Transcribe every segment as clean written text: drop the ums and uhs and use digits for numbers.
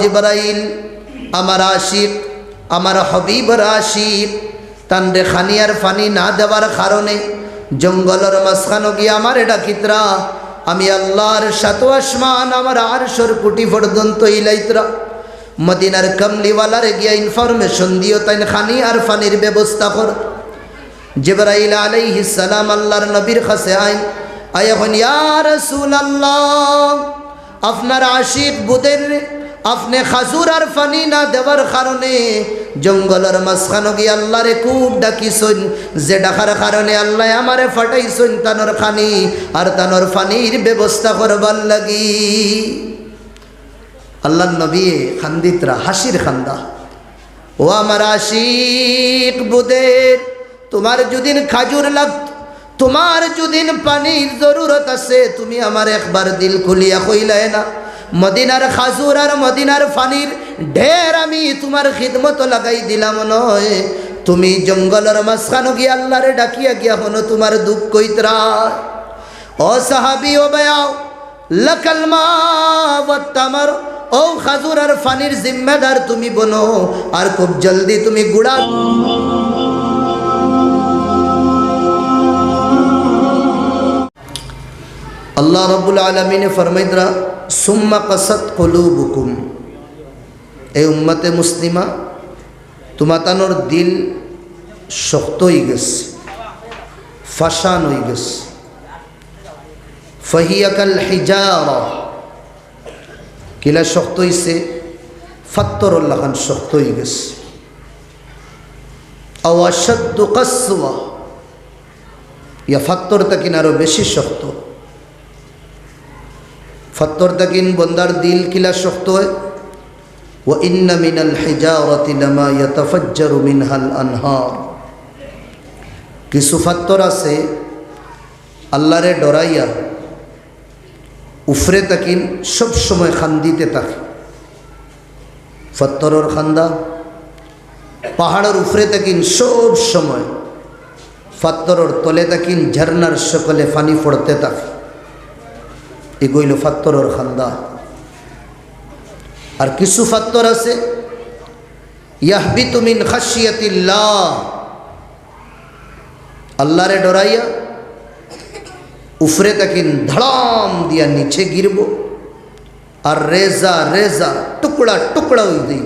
জিবরাইল আমার আশিক আমার হবিবর আশিক তানরে খানিয়ার ফানি না দেওয়ার কারণে জঙ্গলের মাঝখানো গিয়ে আমার ডাকিতরা আমি আল্লাহর সাত আসমান আমার আরশের কুটি পর্যন্ত ইলাইতরা মদিনার কমলিওয়ালার গিয়া ইনফরমেশন দিও তাই খানি আর ফানির ব্যবস্থা কর। জিবরাইল আলাইহিস সালাম আল্লাহর নবীর কাছে আয়াখন ইয়া রাসূলুল্লাহ আপনার আশিক বুদের আপনি খাজুর আর ফানি না দেওয়ার কারণে জঙ্গলের মাঝখানো গিয়ে আল্লাহরে খুব ডাকিছেন, যে ডাকার কারণে আল্লাহ আমারে ফাটাইছেন তানোর খানি আর তানোর ফানির ব্যবস্থা করবার লাগি। আল্লাহ নবী খান্দিতরা হাসির খান্দা, ও আমার আশিক বুদের তোমার যদি খাজুর লাগত, তোমার যদি পানির জরুরত আছে তুমি আমার একবার দিল খুলিয়া কইলাই না, মদিনার খাজুর আর মদিনার ফানির ঢের আমি তোমার খিদমত লাগাই দিলাম নয়, তুমি জঙ্গলের মাঝখানো গিয়ে আল্লাহরে ডাকিয়া গিয়া হনো তোমার দুঃখ কইতরা। ও সাহাবি ও বায়াও লাকাল মা ওয়াত তামার, ও খাজুর আর ফানির জিম্মেদার তুমি বনো আর খুব জলদি তুমি গুড়া। আল্লাহ রাব্বুল আলামিনে ফরমাইতরা সুম্মা কাসাত কুলুবুকুম, এই উম্মতে মুসলিমা তোমাতানোর দিল শক্ত হয়ে গেছে, ফাশান হয়ে গেছে। ফাহিয়া কাল হিজারা, কিলা শক্ত হইছে, ফাত্তরুল্লাহ খান শক্ত হয়ে গেছে। আও আশাদ্দু কাসওয়া, ইয়া ফাত্তর তাকিন আরো বেশি শক্ত। ফাত্তর তাকিন বন্দার দিল কিলা শক্ত হয়। ওয়া ইন্না মিনাল হিজারাতি লামা ইয়াতাফাজ্জারু মিনহাল আনহার, কিছু ফাত্তর আছে আল্লাহরে ডরাইয়া উফরে তাকিন সব সময় খান্দিতে থাকে। ফাত্তরের খান্দা পাহাড়ের উফরে তাকিন সব সময়, ফাত্তরের তলে তাকিন ঝর্নার সকলে পানি পড়তে থাকে, এগুইল ফাত্তরের খান্দা। আর কিছু ফাত্তর আছে ইয়াহবিতু মিন খাশিয়াতিল্লাহ, আল্লাহরে ডরাইয়া উফরে তাকিন ধড়াম দিয়া নিচে গিরব আর রেজা রেজা টুকড়া টুকড়া হয়ে দিই।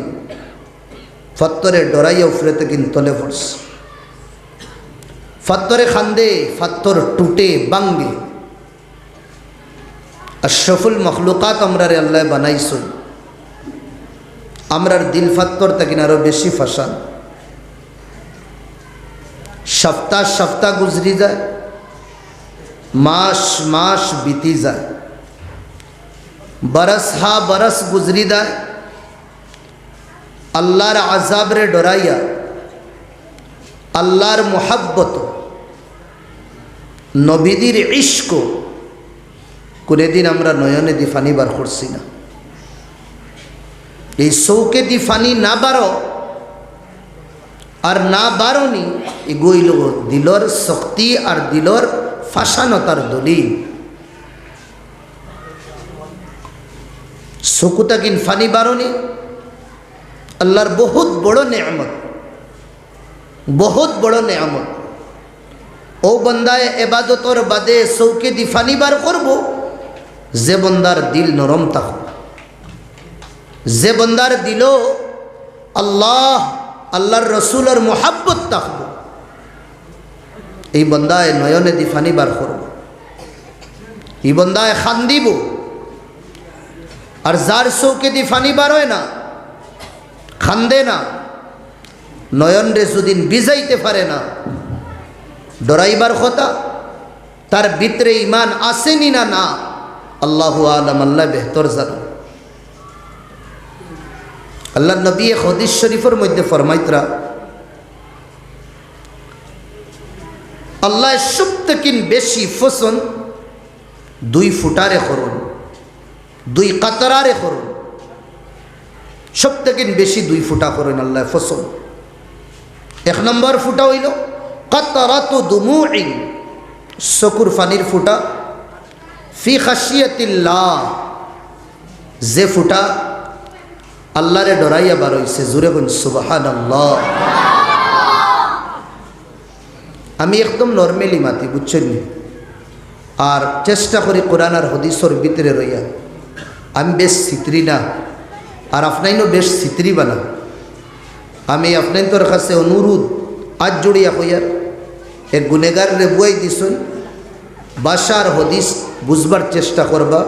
ফাত্তরে ডরাইয়া উফরে তাকিন তলে পড়ছে। ফাত্তরে খান্দে ফাত্তর টুটে বাঙ্গে। আশরাফুল মখলুকাত আমরারে আল্লাহ বানাইছেন, আমরার দিল ফাত্তর তাকিন আরো বেশি ফাঁসান। সপ্তাহ সপ্তাহ গুজরি যায়, মাস মাস বিতি যায়, বরস হা বরস গুজরি যায়। আল্লাহর আযাবরে ডরাইয়া আল্লাহর মোহাব্বত নবীদের ইশক কোনদিন আমরা নয়নে দি ফানি বার করছি না। এই চৌকে দি ফানি না বারো আর না বারোনি এগুইল দিলর শক্তি আর দিলর ফাঁসানতার দলিল। চকুতাকিন ফানি বারোনি আল্লাহর বহুত বড় নেয়ামত, বহুত বড় নেয়ামত। ও বন্দায় এবাদতর বাদে চৌকে দি ফানি বার করব, যে বন্দার দিল নরম থাকবে, যে বন্দার দিল আল্লাহ আল্লাহর রসুলের মোহাব্বত থাকবে, এই বন্দায় নয়নে দি ফানি বার করব, এই বন্দায় খান্দিব। আর যার চৌকে দি ফানি বার হয় না, খান্দে না, নয়ন রে যদিন বিজাইতে পারে না, ডরাইবার কথা তার ভিতরে ইমান আসেনি না না আল্লাহু আলাম, আল্লাহ বেহতর জানেন। আল্লাহ নবী হাদিস শরীফের মধ্যে ফরমাইতরা আল্লাহ সবথেকে বেশি পছন্দ দুই ফুটারে করুন, দুই কাতরারে করুন, সবথেকে বেশি দুই ফুটা করুন আল্লাহ পছন্দ। এক নম্বর ফুটা হইল কাতরাতু দুমুইন, চকুর ফানির ফুটা, ফি খাশিয়াতিল্লাহ, যে ফুটা আল্লাহরে ডরাইয়া বার হইছে। জোরে বলুন সুবহানাল্লাহ। আমি একদম নর্মালি মাতি, বুঝছেন নি? আর চেষ্টা করি কোরআন আর হাদিসের ভিতরে রইয়া। আমি বেশ চিত্রি না, আর আপনাইনও বেশ চিত্রি বানা। আমি আপনাইতর কাছে অনুরোধ আজ জড়িয়া কইয়ার এক গুনেগার রে বুয়াই দিছুন, বাসার হদিস বুঝবার চেষ্টা করবা,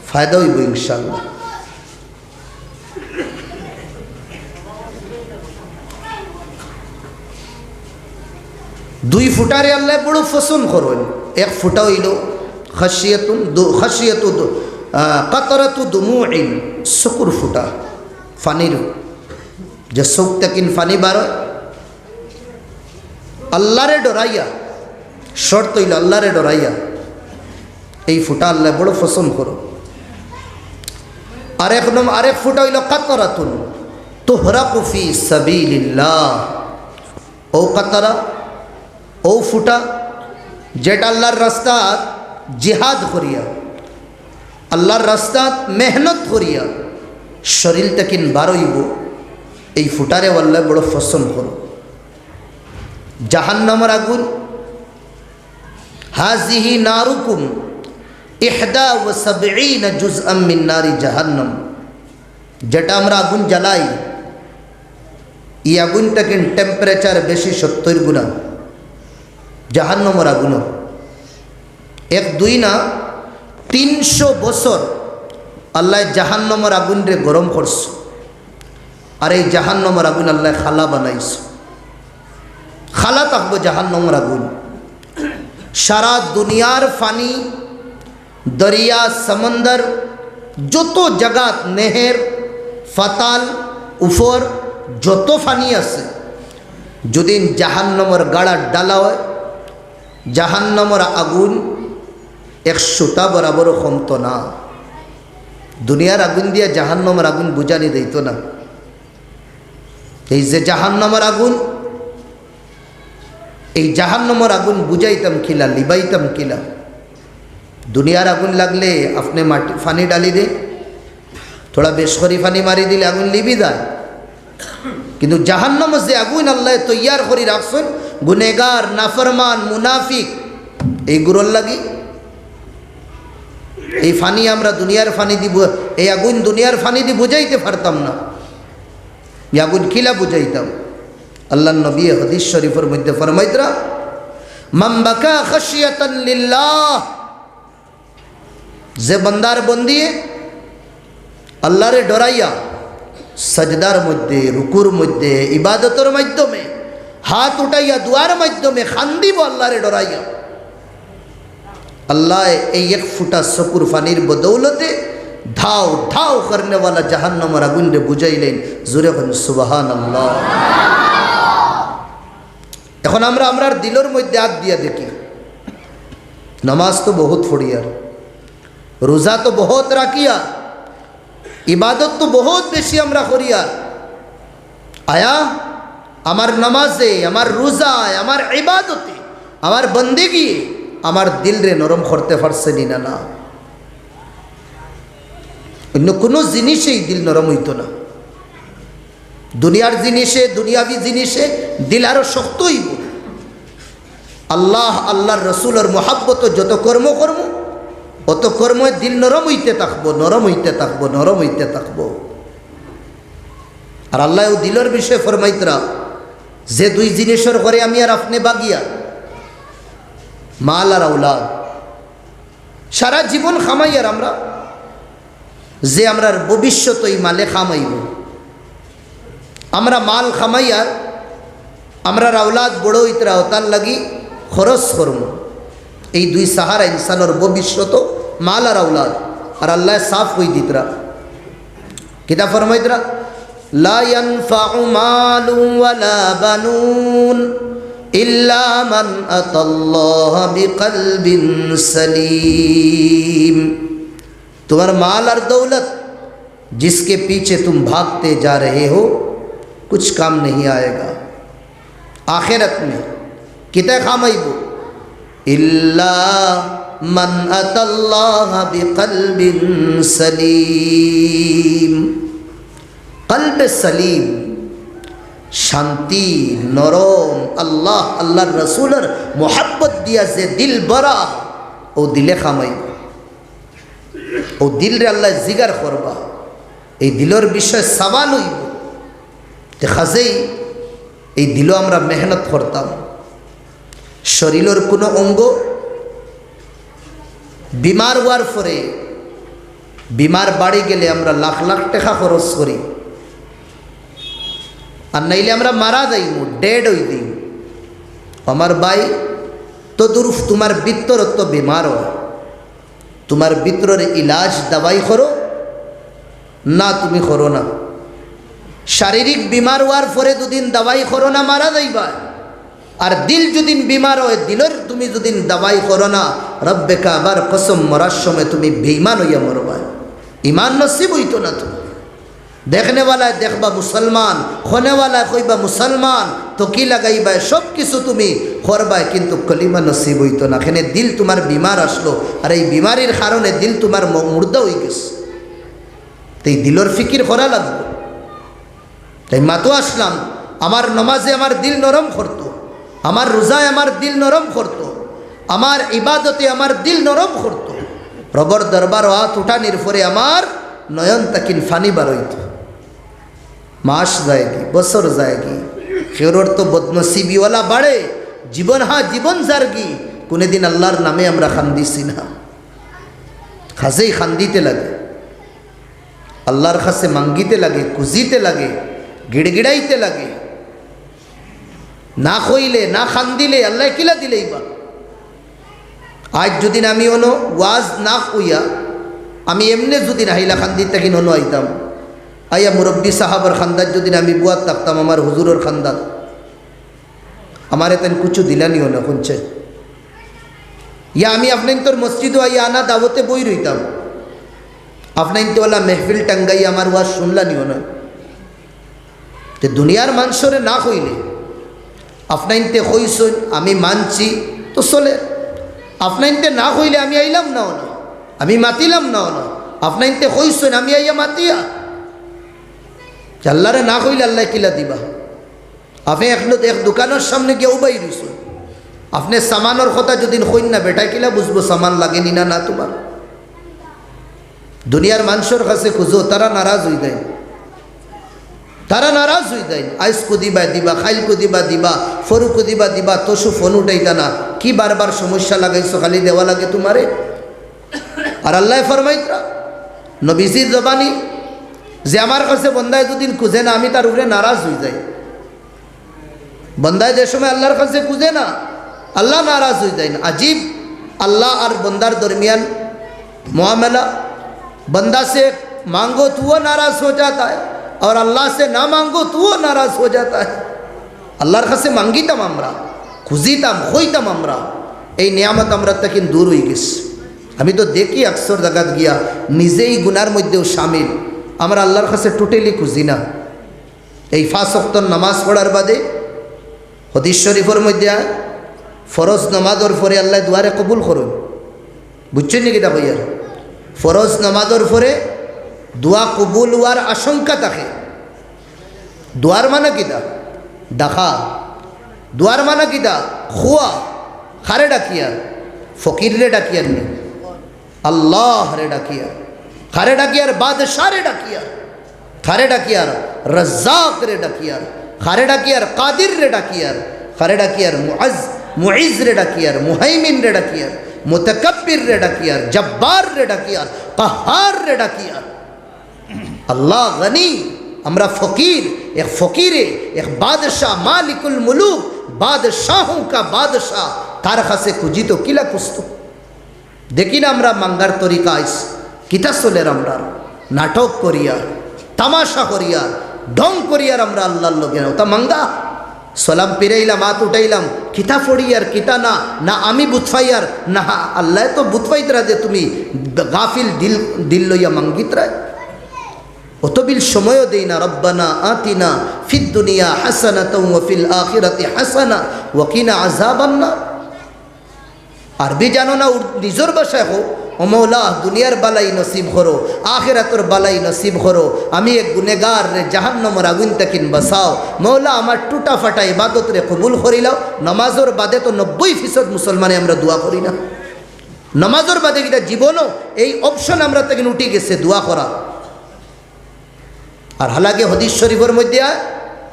ফায়দা হইব ইনশাআল্লাহ। দুই ফুটারে আল্লাহ বড় পছন্দ করেন। এক ফুটা হইল খাসিয়াতু কাতরাতু দুমুইন, চকুর ফুটা, ফানির যে চোখ তাকিন ফানি বার আল্লাহরে ডরাইয়া, শর্ত হইল আল্লাহরে ডরাইয়া, এই ফুটা আল্লাহ বড় পছন্দ করো। আরেক ফুটা হইল কাতরাতুন তুহরাকু ফি সাবিলিল্লাহ, ও কাতরা, ও ফুটা যেটা আল্লাহর রাস্তাত জিহাদ করিয়া, আল্লাহর রাস্তাত মেহনত করিয়া শরীর তাকিন বারইব, এই ফুটারে আল্লাহ বড় পছন্দ করো। জাহান্নামের আগুন, হাজিহি নারুকুম ইহদা ওয়া সাবঈনা জুজআম মিন নারি জাহান্নাম, যেটা আমরা আগুন জ্বালাই, এই আগুনটাকে টেম্পারেচার বেশি 70 গুণা জাহান্নামের আগুন। এক দুই না 300 বছর আল্লাহ জাহান্নামের আগুন রে গরম করছে, আর এই জাহান্নামের আগুন আল্লাহ খালা বানাইছে। খালা থাকবো জাহান্নামের আগুন। সারা দুনিয়ার ফানি, দরিয়া, সমন্দর, যত জায়গাত নেহের, ফাতাল, উফর যত ফানি আছে, যদি জাহান্নামের গাড়া ডালা হয়, জাহান্নামের আগুন 100টা বরাবর কমতো না। দুনিয়ার আগুন দিয়া জাহান্নামের আগুন বুঝানি দিত না। এই যে জাহান্নামের আগুন, এই জাহান্নামের আগুন বুঝাইতাম কিলা, লিবাইতাম কিলা। দুনিয়ার আগুন লাগলে আপনি মাটি ফানি ডালি দে, থোড়া বেশ করে ফানি মারি দিলে আগুন লিবি দেয়। কিন্তু জাহান্নামের যে আগুন আল্লাহ তৈয়ার করে রাখছেন গুনেগার, নাফরমান, মুনাফিক, এইগুলোর লাগি এই ফানি আমরা দুনিয়ার ফানি দিব, এই আগুন দুনিয়ার ফানি দিয়ে বুঝাইতে পারতাম না। এই আগুন কিলা বুঝাইতাম? আল্লাহ নবী হাদিস শরীফের মধ্যে ফরমাইতরা, মান বাকা খাশিয়াতান লিল্লাহ, যে বান্দার বন্দি আল্লাহরে ডরাইয়া সাজদার মধ্যে, রুকুর মধ্যে, ইবাদতের মাধ্যমে, হাত উঠাইয়া দুয়ার মাধ্যমে খান্দিব আল্লাহরে ডরাইয়া, আল্লাহ এই এক ফুটা চকুর ফানির বদৌলতে ধাও ধাও করনেওয়ালা জাহান্নামের আগুন রে বুঝাইলেন। জোরে বলেন সুবহানাল্লাহ। এখন আমরা আমরার দিলের মধ্যে হাত দিয়া দেখি, নামাজ তো বহুত পড়িয়ার, রোজা তো বহুত রাখিয়া, ইবাদত তো বহুত বেশি আমরা করিয়ার, আয়া আমার নামাজে, আমার রোজায়, আমার ইবাদতে, আমার বন্দেগি আমার দিল রে নরম করতে পারছেনি না? না, অন্য কোনো জিনিসেই দিল নরম হইতো না। দুনিয়ার জিনিসে, দুনিয়াবি জিনিসে দিল আরো শক্ত হইব। আল্লাহ, আল্লাহর রসুলের মোহাব্বত যত কর্ম কর্ম, অত কর্মে দিল নরম হইতে থাকবো, নরম হইতে থাকবো, নরম হইতে থাকবো। আর আল্লাহ দিলের বিষয়ে ফরমাইতরা, যে দুই জিনিসের ঘরে আমি আর আপনি বাগিয়া, মাল আর আওলাদ, সারা জীবন খামাই আর আমরা, যে আমরার ভবিষ্যৎ ওই মালে খামাইব। আমরা মাল খামাই আর আমরার আওলাদ বড় হইতরা, তার লাগি খরচ করম। এই দুই সাহারা ইনসানের ভবিষ্যৎ মাল আর আওলাদ। আর আল্লাহ সাফ হই দিতরা, কিতা ফরমাইতরা, লা ইয়ানফাউ মালু ওয়ালা বানুন ইল্লা মান আতাল্লাহ বিকলবিন সলীম। तुम्हारा माल और दौलत जिसके पीछे तुम भागते जा रहे हो कुछ काम नहीं आएगा आखिरत में। किता खामाइबो इल्ला मन अतल्लाह बिकल्बिन सलीम। কলবে সলিম, শান্তি নরম, আল্লাহ আল্লাহর রসুলের মোহাব্বত দিয়া যে দিল ভরা, ও দিলে খামাইব, ও দিল রে আল্লাহ জিগার করবা, এই দিলের বিষয় সওয়াল হইব। খাজেই এই দিলও আমরা মেহনত করতাম। শরীরের কোনো অঙ্গ বিমার হওয়ার পরে, বিমার বাড়ি গেলে আমরা লাখ লাখ টাকা খরচ করি, আর নাইলে আমরা মারা যাইমু, ডেড হই দিই। আমার ভাই তো দুরুফ তোমার ভিতরত বিমার হয়, তোমার ভিতরের ইলাজ দাবাই করো না, তুমি করো না। শারীরিক বিমার হওয়ার পরে দুদিন দাবাই করো না, মারা যাইবা। আর দিল যদিন বিমার হয়, দিলের তুমি যদিন দাবাই করো না, রব্বে কাবার কসম মরার সময় তুমি বেঈমান হইয়া মরবা, ইমান নসিব হইতো না। তুমি দেখনেওয়ালায় দেখবা মুসলমান, খনেওয়ালায় কইবা মুসলমান, তো কি লাগাইবা সব কিছু তুমি করবাই, কিন্তু কলিমা নসিব হইতো না। এখানে দিল তোমার বিমার আসলো, আর এই বিমারির কারণে দিল তোমার মুর্দা হয়ে গেছে। তো এই দিলের ফিকির করা লাগবে। তাই মাতো আসলাম, আমার নমাজে আমার দিল নরম করতো, আমার রোজায় আমার দিল নরম করতো, আমার ইবাদতে আমার দিল নরম করতো। রবর দরবার হাত উঠানির পরে আমার নয়ন তাকিন ফানি বার হইত। মাস যায়গি, বছর যায়গি, খেরোর তো বদনসিবিওয়ালা বাড়ে, জীবন জীবন যারগি, কোনোদিন আল্লাহর নামে আমরা খান্দিছি না। খাসেই খান্দিতে লাগে, আল্লাহর কাছে মাঙ্গিতে লাগে, কুজিতে লাগে, গিড়গিড়াইতে লাগে। না কইলে না খান্দিলে আল্লাহ কিলা দিলেই বা। আজ যদি আমি অনো ওয়াজ না কইয়া আমি এমনি যদি নাহিলা খান্দির থাকি অনো আইতাম, আইয়া মুরব্বী সাহাবার খান্দার যদি আমি বুয়াত থাকতাম, আমার হুজুরের খান্দার, আমার এতেন কুচু দিলানি হলো শুনছে। ইয়া আমি আপনার তোর মসজিদও আইয়া আনা দাওয়াতে বই রইতাম, আপনার তোলা মেহফিল টাঙ্গাই আমার ওয়াজ শুনলানি হলো। তো দুনিয়ার মানুষরে না কইলে আপনাইনতে কইসন আমি মানছি তো চলে, আপনাইনতে না কইলে আমি আইলাম না, আমি মাতিলাম না, আপনাইনতে কইসন আমি আইয়া মাতিয়া। আল্লাহরে না কইলে আল্লাহ কিলা দিবা। আপনি এক দোকানের সামনে গিয়ে উবাই রইছেন, আপনি সামানের কথা যদি কইন না, বেটা কিলা বুঝবো সামান লাগেনি না না তোমার। দুনিয়ার মানুষের কাছে খুঁজো, তারা নারাজ হয়ে যায়, তারা নারাজ হয়ে যায়। আইস কুদিবা দিবা, খাইল কুদিবা দিবা, ফরু কুদিবা দিবা, তোষু ফোন উঠাইতা না, কি বারবার সমস্যা লাগাইছো, খালি দেওয়া লাগে তোমারে। আর আল্লাহ ফরমাইতরা নবীজির জবানি যে আমার কাছে বন্দায় দুদিন খুঁজে না, আমি তার উপরে নারাজ হয়ে যাই। বন্দায় যে সময় আল্লাহর কাছে খুঁজে না, আল্লাহ নারাজ হয়ে যায় না। আजीব अल्लाह और बंदार दरमियान मामला, बंदा से मांगो तो वो नाराज़ हो जाता है और अल्लाह से ना मांगो तो वो नाराज़ हो जाता है। আল্লাহর কাছে মাঙ্গিতাম আমরা, খুঁজিতাম, হইতাম আমরা, এই নিয়ামত আমরা থেকে দূর হয়ে গেছি। আমি তো দেখি আকসর জায়গাত গিয়া নিজেই গুনার মধ্যেও শামিল, আমরা আল্লাহর কাছে টোটালি খুঁজি না। এই 5 ওয়াক্ত নামাজ পড়ার বাদে হাদিস শরীফের মধ্যে ফরজ নামাজের পরে আল্লাহ দুয়ারে কবুল করুন, বুঝছেন নাকি? তা ভাইয়ার ফরজ নামাজের পরে দোয়া কবুল হওয়ার আশঙ্কা থাকে। দোয়ার মানে কিতা দেখা, দোয়ার মানে কিতা খুয়া, খারে ডাকিয়ার, ফকির রে ডাকিয়ার নি, আল্লাহ রে ডাকিয়ার, খারে ডাকিয়ার বাদশাহ রে ডাকিয়ার, খারে ডাকিয়ার রজ্জাক রে ডাকিয়ার, খারে ডাকিয়ার কাদির রে ডাকিয়ার, খারে ডাকিয়ার মুইজ রে ডাকিয়ার, মুহাইমিন রে ডাকিয়ার, মুতাকাব্বির রে ডাকিয়ার, জব্বার রে ডাকিয়ার, কাহার রে ডাকিয়ার। अल्लाह गनी, हमरा फ़कीर, एक फ़कीरे, एक बादशाह, मालिकुल मुलूक, बादशाहों का बादशाह, तार खासे खुजी तो किला कुस्तो देखी ना हमरा मांगार तरीका आइस किता सोलेर हमरा नाटक करिया, तमाशा करिया, ढंग करिया हमरा अल्लाह लोगे ना ता मांगा सलाम पिराइलाम, हाथ उठाइलाम, किता फड़ियार किता ना ना आमी बुतफाइयार ना अल्लाह तो बुतफाइतरा जे तुमी गाफिल दिल दिल लइया मांगितरा অতবিল সময়ও দেই না। রব্বানা আতিনা ফিদ দুনিয়া হাসানাতাও ওয়া ফিল আখিরাতি হাসানা ওয়া কিনা আযাবান্নার। আরবি জানো না, নিজের ভাষায় হোক, ও মৌলা দুনিয়ার বালাই নসিব করো, আখিরাতের বালাই নসিব করো। আমি এক গুনেগার রে জাহান্নামের আগুন তাকিন বাঁচাও। মৌলা আমার টুটা ফাটা ইবাদত রে কবুল করিলাও। নামাজের বাদে তো 90% মুসলমানে আমরা দোয়া করি না। নামাজের বাদে কিটা জীবনও এই অপশন আমরা তাকে উঠে গেছে দোয়া করা। আর হালাকে হাদিস শরীফের মধ্যে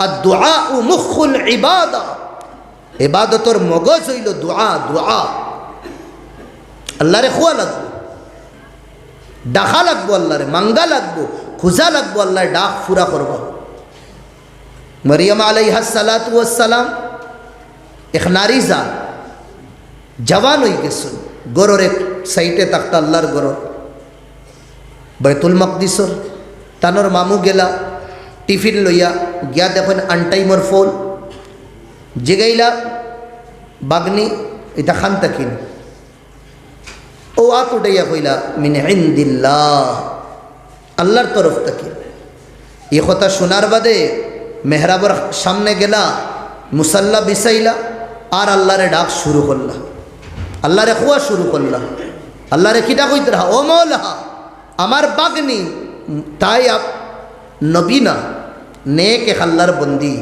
আর দোয়া ও মুখুল ইবাদা, ইবাদতর মগজ হইল দোয়া। দোয়া আল্লাহরে খোয়া লাগবো, ডাকা লাগবো, আল্লাহরে মাঙ্গা লাগবো, খুঁজা লাগবো, আল্লাহর ডাক ফুরা করব। মরিয়ম আলাইহিস সালাতু ওয়াস সালাম এক নারী জান জওয়ান হয়ে গেছে, গরর এক সাইটে থাকতা আল্লাহর গরর বাইতুল মাকদিসর। তানোর মামু গেলা টিফিন লইয়া গিয়া দেখেন আনটাইমর ফোন জেগাইলা বাগনি এটা খান তাকিন। ও আত উঠাইয়া কইলা মিন ইনদিল্লাহ, আল্লাহর তরফ তাকিন। এই কথা শোনার বাদে মেহরাবর সামনে গেলা, মুসাল্লা বিছাইলা আর আল্লাহরে ডাক শুরু করলা, আল্লাহরে খোয়া শুরু করলা। আল্লাহরে কিটা কইতে রাহা, ও মৌলা আমার বাগনি তাই নবী না, নেক এক আল্লাহর বন্দি,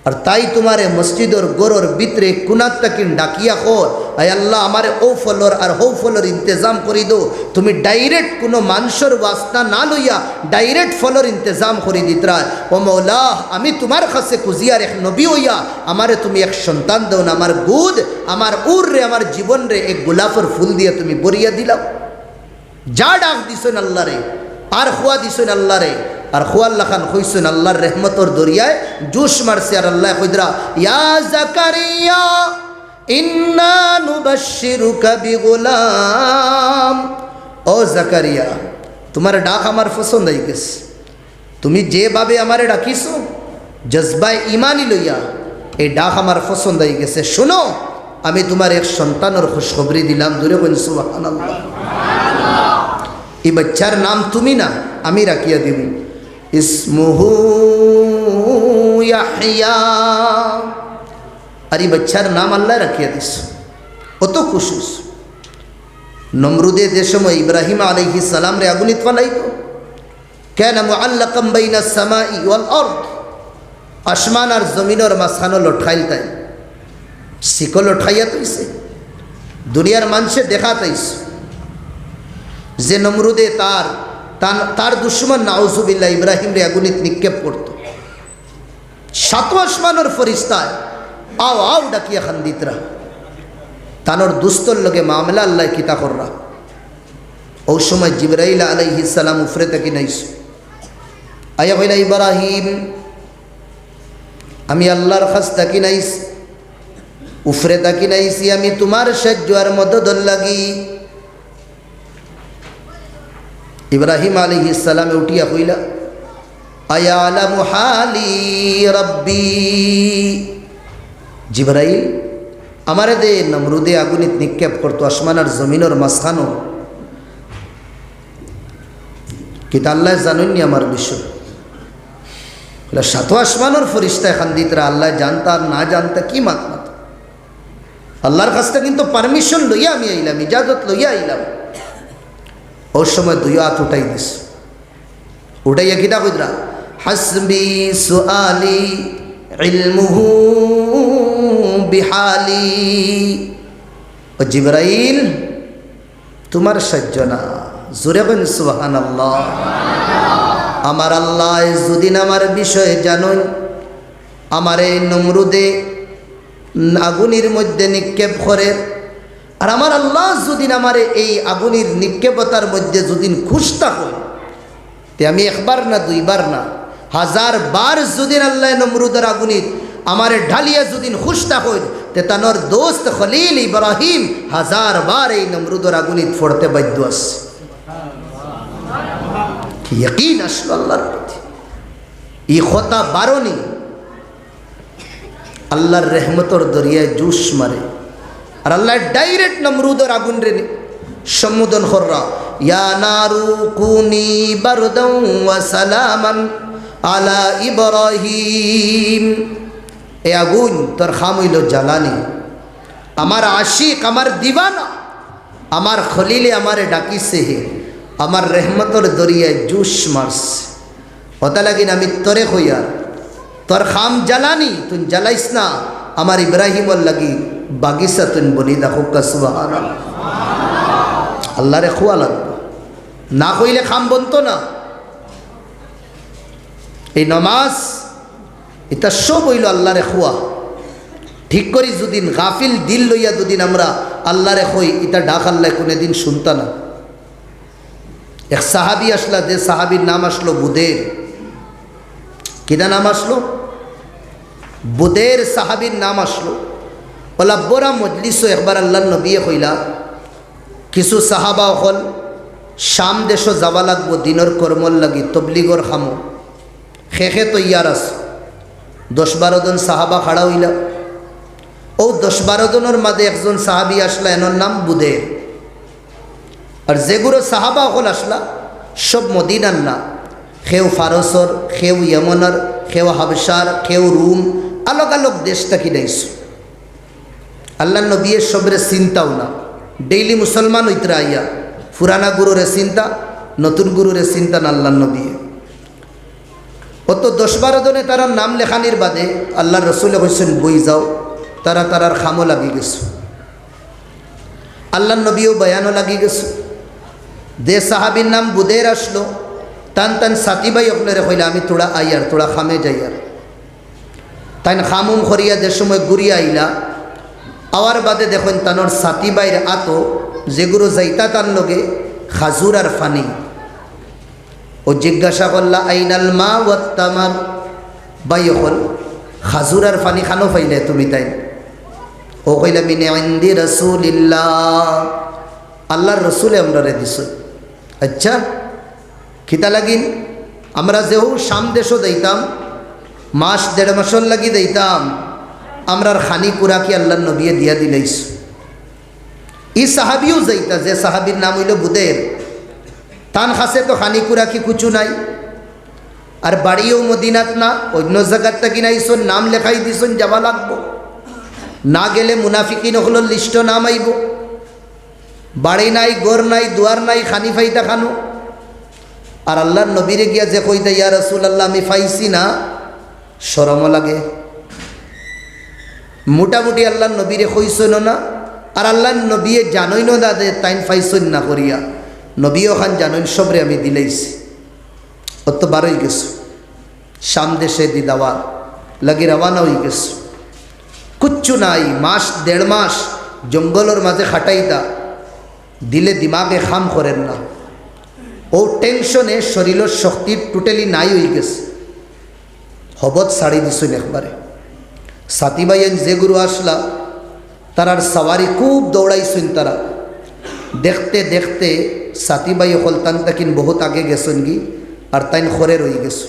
আর তাই তোমারে মসজিদর গোরর ভিতরে কুনাত তাকিন ডাকিয়া খোর, আয় আল্লাহ আমারে ও ফলর আর হৌ ফলর ইন্তজাম করি দো। তুমি ডাইরেক্ট কোনো মানুষের ওয়াস্তা না লইয়া ডাইরেক্ট ফলর ইন্তজাম করি দিতরা। ও মৌলা আমি তোমার কাছে কুজিয়ার এক নবী হইয়া আমারে তুমি এক সন্তান দাও না, আমার গুদ আমার উর রে আমার জীবন রে এক গোলাপের ফুল দিয়ে তুমি বরিয়া দিলাও। যা ডাক দিছেন আল্লাহ রে আর খোয়া দিছেন আল্লাহ রে, আর খোয়াল্লা খান হইছেন আল্লাহর রহমতর দরিয়ায় জোশ মারছে। আর আল্লাহ কইদরা ইয়া জাকারিয়া ইন্না নুবাশশিরুকা বিগুলাম, ও জাকারিয়া তোমার ডাক আমার পছন্দ হয়ে গেছে, তুমি যেভাবে আমারে ডাকিছো জজবায় ইমানি লইয়া এই ডাক আমার পছন্দ হয়ে গেছে। শোনো আমি তোমার এক সন্তানের খুশখবরি দিলাম। দূরে বলুন সুবহানাল্লাহ। এই বাচ্চার নাম তুমি না আমি রাখিয়া দিব, ইসমুহু ইয়াহইয়া। আর এই বাচ্চার নাম আল্লাহ রাখিয়া দিস। অত খুশুস নমরুদে যে সময় ইব্রাহিম আলাইহিস সালাম রে আগুনিত ফালাইতো, কেন মুআল্লাকাম বাইনাস সামাই ওয়াল আরদ, আসমান আর জমিনের মাঝখানে লটকাইল তাই শিকল লটকাইয়া তৈছে। দুনিয়ার মানুষে দেখা তাইছে যে নমরুদে তার দুশ্মন নাউজুবিল্লাহ ইব্রাহিম রে আগুনিত নিক্ষেপ করত। সাত আসমানের ফরিস্তায় আও আও ডাকিয়া খান্দিতরা তানোর দুস্তর লগে মামলা আল্লাহ কিতা কররা। ও সময় জিবরাইল আলাইহিস সালাম উফরে তাকি নাইস, আয়া কইলা ইব্রাহিম আমি আল্লাহর খাস তাকি নাইস, উফরে তাকি নাইছি আমি তোমার সাহায্য আর মদদ লাগি। ইব্রাহিম আলাইহিস সালামে উঠিয়া কইলা আয়ালামু হালি রব্বি, জিবরাইল আমারে দে নমরুদে আগুনিত নিক্ষেপ করতো আসমান আর জমিনের মাঝখানো, কিন্তু আল্লাহ জানেননি আমার বিষয়। সাত আসমানের ফরিস্তা এখান দিতরা আল্লাহ জানতা আর না জানতা কি মাত আল্লাহর কাছটা কিন্তু পারমিশন লইয়া আমি আইলাম, ইজাজত লইয়া আইলাম। ওর সময় দুই হাত উঠাই দিস, উঠাইয়া কিতা কইরা হাসবি সুআলি ইলমুহু বিহালি, ও জিবরাইল তোমার সাহায্য না, জোরে বলেন সুবহানাল্লাহ। আমার আল্লাহ যদি আমার বিষয়ে জানুন, আমারে নমরুদে আগুনের মধ্যে নিক্ষেপ করে, আর আমার আল্লাহ যদি আমারে এই আগুনের নিক্ষেপতার মধ্যে যদি খুশ থাকুন, তে আমি একবার না দুইবার না 1000 বার যদি আল্লাহ নমরুদের আগুনিত আমারে ঢালিয়া যদি খুশ থাকুন, তে তানোর দোস্ত খলিল ইব্রাহিম 1000 বার এই নমরুদের আগুনিত ফোড়তে বাধ্য আছে। यकीन আসলো আল্লাহর প্রতি, এই কথা বারণী আল্লাহর রহমতর দরিয়ায় জুস মারে। আর আল্লাহ ডাইরেক্ট নমরুদের আগুন রে সম্বোধন কররা ইয়া নারু কুনি বারদাও ওয়া সালামান আলা ইব্রাহিম, এ আগুন তোর খাম হইল জ্বালানি, আমার আশিক আমার দিওয়ানা আমার খলিলে আমারে ডাকিছে, আমার রেহমতর দরিয়ায় জুস মারছে। হতা লাগিন আমি তরে হইয়ার তোর খাম জ্বালানি তুই জ্বালাইস না, আমার ইব্রাহিমর লাগি বাগিচা তুই বনি দেখো সুবহানাল্লাহ। আল্লাহরে খোয়া লাগবে, না কইলে খাম বনতো না। এই নমাজ এটা সব হইল আল্লাহরে খোয়া। ঠিক করি যদিন গাফিল দিল লইয়া দুদিন আমরা আল্লাহরে হই, এটা ডাক আল্লাহ কোনোদিন শুনতা না। এক সাহাবি আসলা, যে সাহাবির নাম আসলো বুদের। কিনা নাম আসলো? বুদের সাহাবির নাম আসলো। ওলা বড়া মজলিসও একবার আল্লাহ নবী কইলা, কিছু সাহাবা হল শাম দেশ যাওয়া লাগবো দিনের কর্মর লাগি, তবলিগর খামো, খেখে তৈয়ার আস। 10-12 জন সাহাবা খাড়া হইলা। ও 10-12 জনের মাঝে একজন সাহাবি আসলা, এনার নাম বুদের। আর যেগুলো সাহাবা হল আসলা সব মদিনার না, কেউ ফারসর, কেউ ইয়েমনের, কেউ হাবসার, কেউ রুম, আলোক আলোক দেশ থাকি নাইস। আল্লাহ নবীর সবরে চিন্তাও না, ডেইলি মুসলমান হইতরা আইয়া পুরানা গুরুরে চিন্তা, নতুন গুরুরে চিন্তা না আল্লাহ নবী। অত 10-12 জনে তারা নাম লেখানির বাদে আল্লাহ রসুলে কইছেন বই যাও, তারা তারার খামও লাগি গেছে, আল্লাহ নবীও বয়ানও লাগি গেছে। যে সাহাবির নাম বুদের আসলো, টান টান সাথীবাই আপনারে কইলা আমি তোড়া আইয়ার, তোড়া খামে যাইয়ার। তাই খামুম খরিয়া যে সময় ঘুরিয়া আইলা, আওয়ার বাদে দেখেন তানোর সাথীবাইয়ের আতো যেগুলো যাইতা তার লগে খাজুর আর ফানি। ও জিজ্ঞাসা করলা আইনাল মা ওয়াত্তামার, বাই হল খাজুর আর ফানি খানো পাইলে তুমি? তাই ও কইলা মিনে ইনদি রাসূলিল্লাহ, আল্লাহর রসুলে আমরা রে দিছ। আচ্ছা খিতা লাগিন আমরা যেও শাম দেশও দিতাম, মাস 1.5 মাসের লাগি দিতাম, আমরার খানি পুরা কি আল্লাহ নবী দিয়া দিলাইস। ই সাহাবিও যাইতা, যে সাহাবির নাম হইল বুদের, তান খাসে তো খানি পুরা কি কুচু নাই। আর বাড়িও মদিনাত না, অন্য জায়গার থাকি নাইছন, নাম লেখাই দিছন, যাওয়া লাগবো। না গেলে মুনাফিকিন হল লিস্ট নাম আইব। বাড়ি নাই, ঘর নাই, দুয়ার নাই, খানি ফাইতা খানো। আর আল্লাহর নবীরে গিয়া যে কইতা ইয়া রাসূলুল্লাহ আমি ফাইছি না, শরমও লাগে। মোটামুটি আল্লাহর নবীরে কইছন না, আর আল্লাহর নবী জানই না দাদে তাইন ফাইছন না করিয়া, নবীও খান জানইন সবরে আমি দিলাইছি। অত বারোই গেছো শাম দেশে দি দাওয়া লাগি রওয়ানা হয়ে গেছো। কুচ্ছু নাই, মাস 1.5 মাস জঙ্গলের মাঝে খাটাইতা, দিলে দিমাগে খাম করেন না। ও টেনশনে শরীরের শক্তি টোটালি নাই হয়ে গেছে, হবত ছাড়ি দিছেন একবারে। সাথী ভাইয়েন যে গুরু আসলা, তারার সাওয়ারি খুব দৌড়াইছেন তারা। দেখতে দেখতে সাথী ভাই হল তান তাকিন বহুত আগে গেছেন গি, আর তাইন খরে রয়ে গেছে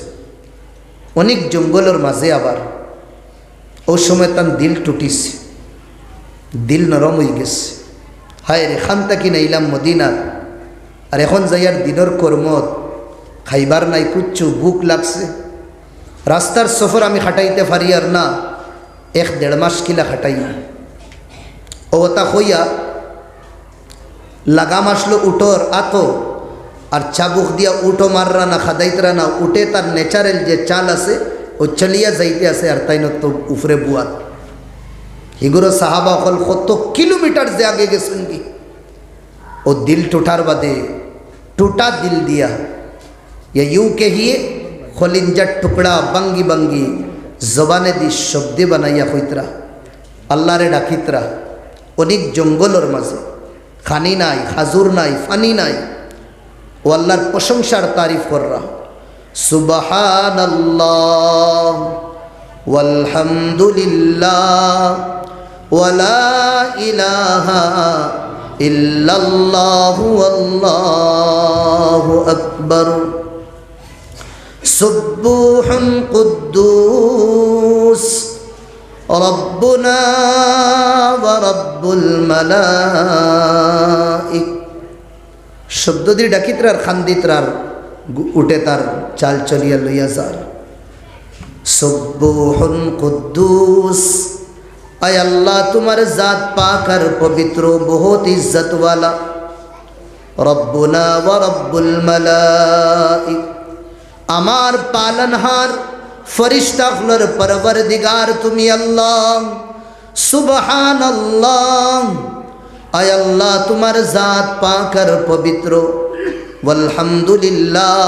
অনেক জঙ্গলের মাঝে। আবার ও সময় তান দিল টুটিছে, দিল নরম হয়ে গেছে। হায় রে, খান তাকিন আইলাম মদিনার, আর এখন যাইয়ার দিনের কর্মত খাইবার নাই কুচ্ছু, বুক লাগছে। রাস্তার সফর আমি খাটাইতে পারি আর না, 1-1.5 মাস কিলা খাটাই। ও তা হইয়া লাগাম আসলো উটোর আতো, আর চাবুক দিয়া উটো মাররা না, খাদাইতরা না, উঠে তার ন্যাচারাল যে চাল আছে ও চলিয়া যাইতে আছে। আর তাই তো উফরে বুয়াত হিগুলো সাহাবা হল কত কিলোমিটার যে আগে গেছেন কি। ও দিল টুটার বাদে टूटा दिल दिया या यूं कहिए खलिंजा टुकड़ा बंगी बंगी जबाने दी शब्दे बनाइया हईतरा अल्लाह रे डाकितरा अनेक जंगलर माझे खानी नाई खाजुर नाई फानी नाई ओ अल्लाहर प्रशंसार तारीफ कर रहा सुबहानाल्लाह वल्हम्दुलिल्लाह वला इलाहा इल्लल्लाहु वल्लाहु अकबर सुब्बुहुन कुद्दूस रब्बुना व रब्बुल मलाइक शब्द दी डाकित्रार खान्दित्रार उठे तार चाल चलिया लइया जार सुब्बुहुन कुद्दूस आय अल्लाह तुम्हारे जात पाक और पवित्र बहुत इज्जत वाला রব্বুনা ওয়া রব্বুল মালাইক, আমার পালনহার ফরিশতাগুলোর পরওয়ারদিগার তুমি আল্লাহ। সুবহানাল্লাহ, আয় আল্লাহ তোমার জাত পাক আর পবিত্র। আলহামদুলিল্লাহ,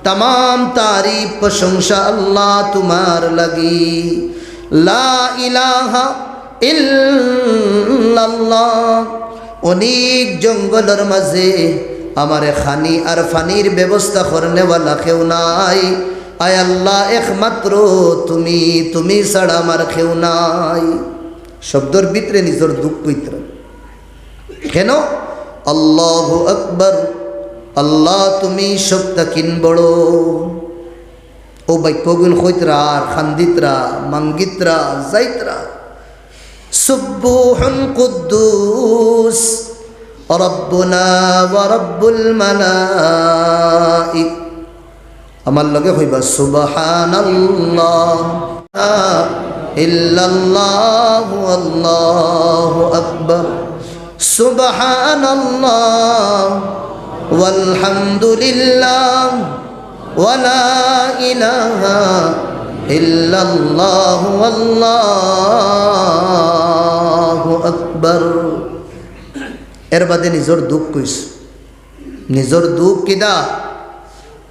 तमाम तारीफ प्रशंसा अल्लाह तुम्हार लगी। ला इलाहा इल्लल्लाह। अनेक जंगलर मजे हमारे खानी और फानिर व्यवस्था करने वाला केउ नाई। आय अल्लाह एकमात्र तुमी, तुमी छाड़ा आमार केउ नाई। शब्दर भितरे निजर दुख कइत्र केन? अल्लाहु আকবার, আল্লাহ তুমি সবটাকিন বড়। ও বাক্যগুন কইতরা আর খান্দিতরা মাঙ্গিতরা যাইতরা। সুবহুন কুদ্দুস রব্বুনা ওয়া রব্বুল মালাইক। আমার লগে কইবা সুবহানাল্লাহ ইল্লাল্লাহু আল্লাহু আকবার। সুবহানাল্লাহ ওয়ালহামদুলিল্লাহ ওয়ালা ইলাহা ইল্লাল্লাহু আল্লাহু আকবার। এর বাদে নিজর দুঃখ কইস, নিজর দুঃখ কিদা?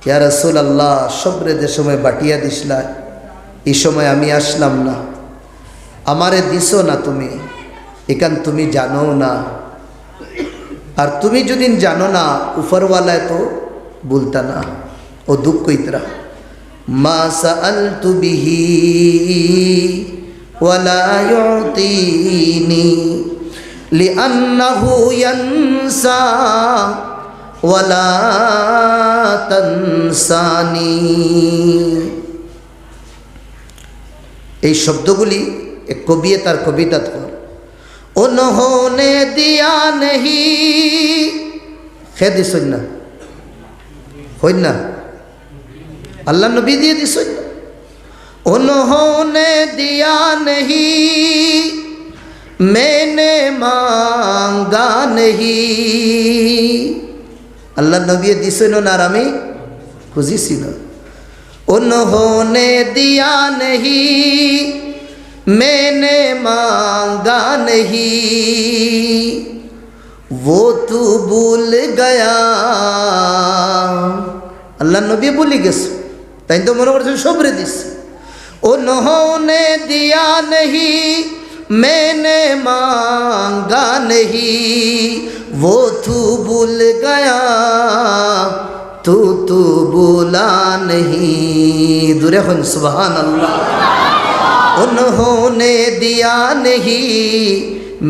ইয়া রাসূলুল্লাহ, সবরে যে সময় বাটিয়া দিসলা, এই সময় আমি আসলাম না, আমারে দিছো না তুমি, এখান তুমি জানো না। আর তুমি যদি জানো না, উপরওয়ালায় তো বলতা না। ও দুঃখ ইতরা মা সাআলতু বিহি ওয়ালা ইউতিনি লিআন্নাহু ইয়ানসা ওয়ালা তানসানি। এই শব্দগুলি এক কবিয়ে তার কবিতা কর। उन्होंने दिया नहीं, खे दिस ना हो ना, अल्लाह नबी दिए दिस ना। उन्होंने दिया नहीं, मैंने मांगा नहीं। अल्लाह नबी दिस ना रामी खुशी सी ना। उन्होंने दिया नहीं, मैंने मांगा नहीं, वो तू भूल गया। अल्लाह नबी भूली गेस, ताई तो मनो करछे सबरे दिस। उन्होंने दिया नहीं, मैंने मांगा नहीं, वो तू भूल गया, तू भूला नहीं। दूरे खुन सुभान अल्लाह। उन्होंने दिया नहीं,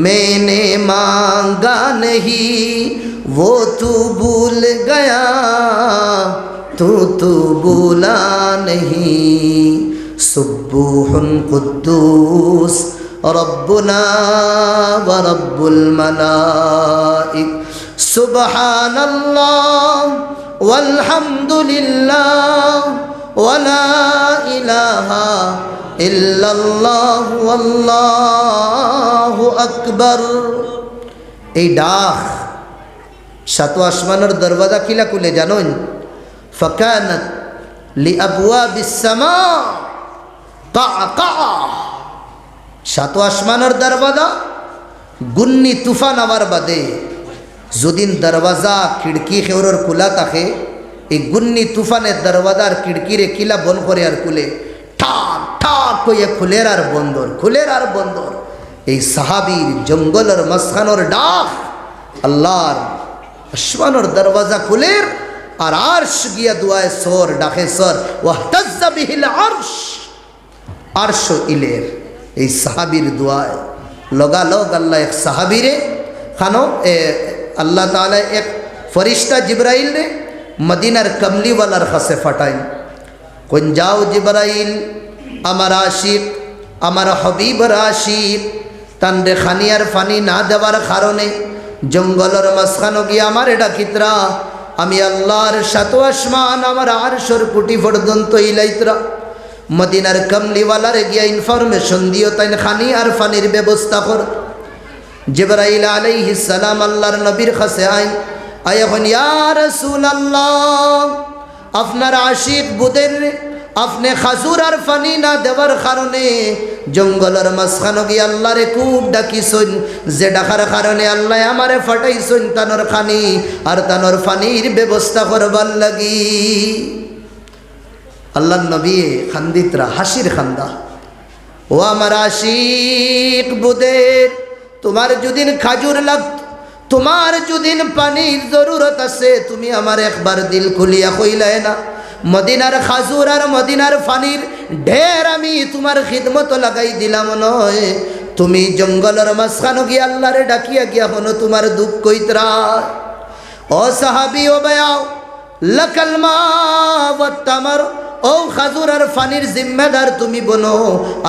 मैंने मांगा नहीं, वो तू भूल गया, तू भूला नहीं। सुब्बुहुन कुद्दूस रब्बुना व रब्बुल मलाइक। सुबहानल्लाह वल्हम्दुलिल्लाह वला इलाहा ইল্লাল্লাহু আল্লাহু আকবার। এই ডাক সাত আসমানের দরওয়াজা কিলা খুলে জানেন? ফাকানাত লিআবওয়াবিস সামা কাআকা। সাত আসমানের দরওয়াজা গুন্নি তুফান আবার বাদে যদিন দরওয়াজা খিড়কি খেউরের খোলা থাকে, এই গুন্নি তুফানের দরওয়াজার খিড়কিরে কিলা বন করে আর খুলে ঠাক ঠাক কইয়া খুলের আর বন্দর, খুলের আর বন্দর। এই সাহাবীর জঙ্গলের মাঝখানোর ডাক আল্লাহর আসমানোর দরওয়াজা খুলের আর আরশ গিয়া দুয়ায় সর ডাকে সর ওয়াহতাজ্জা বিহিল আরশ। আরশ ইলের এই সাহাবীর দুয়ায় লগালগ আল্লাহ এক সাহাবীরে খানো আল্লাহ তাআলা এক ফরিস্তা জিবরাইল রে মদিনার কমলিওয়ালার কাছে ফাটাইন। কোন যাও জিবরাইল, আমার আশিক আমার হবিবর আশিক তানরে খানিয়ার ফানি না দেওয়ার কারণে জঙ্গলের মাঝখানো গিয়ে আমার এটা কিতরা আমি আল্লাহর সাত আসমান আমার আরশের কুটি পর্যন্ত ইলাইতরা মদিনার কমলিওয়ালার গিয়া ইনফরমেশন দিও তাই খানি আর ফানির ব্যবস্থা কর। জিবরাইল আলাইহিস সালাম আল্লাহর নবীর কাছে আইন, এখন ইয়া রাসূলুল্লাহ আপনার আশিক বুদের আপনি খাজুর আর পানি না দেওয়ার কারণে জঙ্গলের মাঝখানে গিয়ে আল্লাহরে খুব ডাকিছেন, যে ডাকার কারণে আল্লাহ আমারে ফাটাইছেন তানোর খানি আর তানোর পানির ব্যবস্থা করবার লাগি। আল্লাহর নবী খান্দিতরা হাসির খান্দা, ও আমার আশিক বুদের, তোমার যদিন খাজুর লাগত, তোমার যদিন পানির জরুরত আছে, তুমি আমার একবার দিল খুলিয়া কইলাই না, মদিনার খাজুর আর মদিনার পানির ঢের আমি তোমার খিদমত লাগাই দিলাম নয়, তুমি জঙ্গলের মাঝখানে গিয়ে আল্লাহরে ডাকিয়া গিয়া হনো তোমার দুঃখ কইতরা। ও সাহাবী ও বায়াও লাকাল মা ওয়াত তামার, ও খাজুর আর ফানির জিম্মেদার তুমি বনো,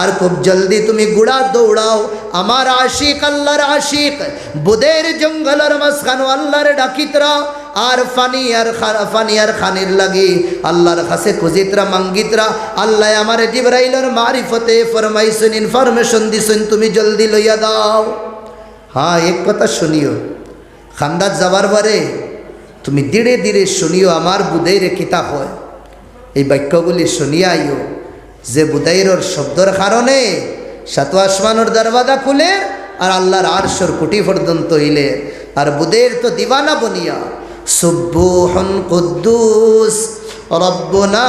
আর খুব জলদি তুমি গুড়া দৌড়াও। আমার আশিক আল্লাহর আশিক বুদের জঙ্গলের মাঝখানে আল্লাহর ডাকিতরা আর ফানি আর খানির লাগি আল্লাহর কাছে খুঁজিতরা মাঙ্গিতরা। আল্লাহ আমার জিবরাইলের মারিফতে ফরমাইছেন, ইনফরমেশন দিছেন, তুমি জলদি লইয়া দাও। হ্যাঁ, এক কথা শুনিও, খান্দাত যাবার পরে তুমি ধীরে ধীরে শুনিও আমার বুদের কিতাব হয়। এই বাক্যগুলি শুনিয়া আইও যে বুদাইরর শব্দর কারণে সাত আসমানোর দরওয়াজা খুলে আর আল্লাহর আরশের কুটি পর্যন্ত হইলে, আর বুদের তো দিওয়ানা বনিয়া সুবহুন কুদ্দুস রব্বুনা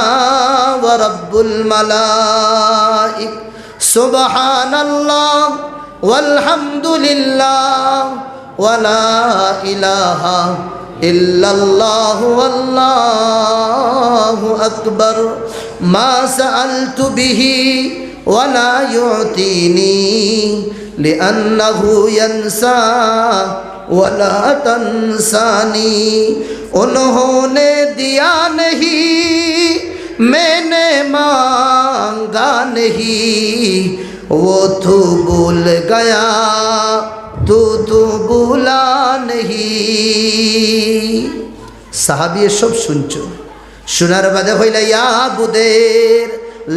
ওয়া রব্বুল মালাইক সুবহানাল্লাহ ওয়ালহামদুলিল্লাহ ওয়া লা ইলাহা ইল্লাল্লাহু আল্লাহু আকবার মা সাআলতু বিহি ওয়া লা ইউতিনি লিআন্নাহু ইয়ানসা ওয়া লা তানসানি উन्होंने दिया नहीं मैंने मांगा नहीं वो तो भूल गया तू तो भूला नहीं। সাহাবী সব শুনছো, শোনার বাদে হইলা ইয়া বুদের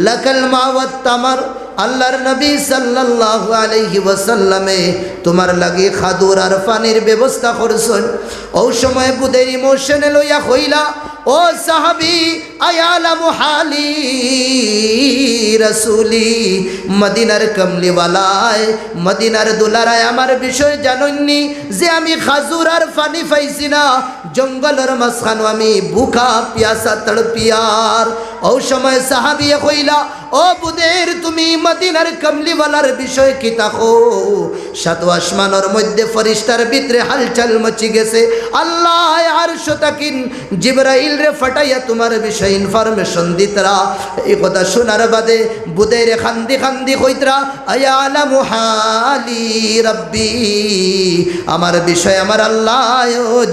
লাকাল মা ওয়াত তামার, আল্লাহর নবী সাল্লাল্লাহু আলাইহি ওয়াসাল্লামে তোমার লাগি খাদুর আর পানির ব্যবস্থা করছেন। ওই সময় বুদের ইমোশনে লইয়া হইলা, ও সাহাবী আয়ালামু হালি রাসূলি, মদিনার কমলিওয়ালায় মদিনার দুলারায় আমার বিষয় জাননি যে আমি খাজুর আর পানি পাইছি না, জঙ্গলের মাঝখানে আমি ভুখা পিয়াসা তড়পিয়ার। ওই সময় সাহাবী কইলা, ও বুদের তুমি মদিনার কমলিওয়ালার বিষয় কি তাকো? সাত আসমানের মধ্যে ফেরেশতার ভিতরে হালচাল মচি গেছে, আল্লাহ আরশ তাকিন জিবরাইল রে ফাটাইয়া তোমার বিষয় ইনফরমেশন দিতরা। এই কথা শোনার বাদে বুদের খান্দি খান্দি কইতরা, আয়ালামু হালি রাব্বি, আমার বিষয় আমার আল্লাহ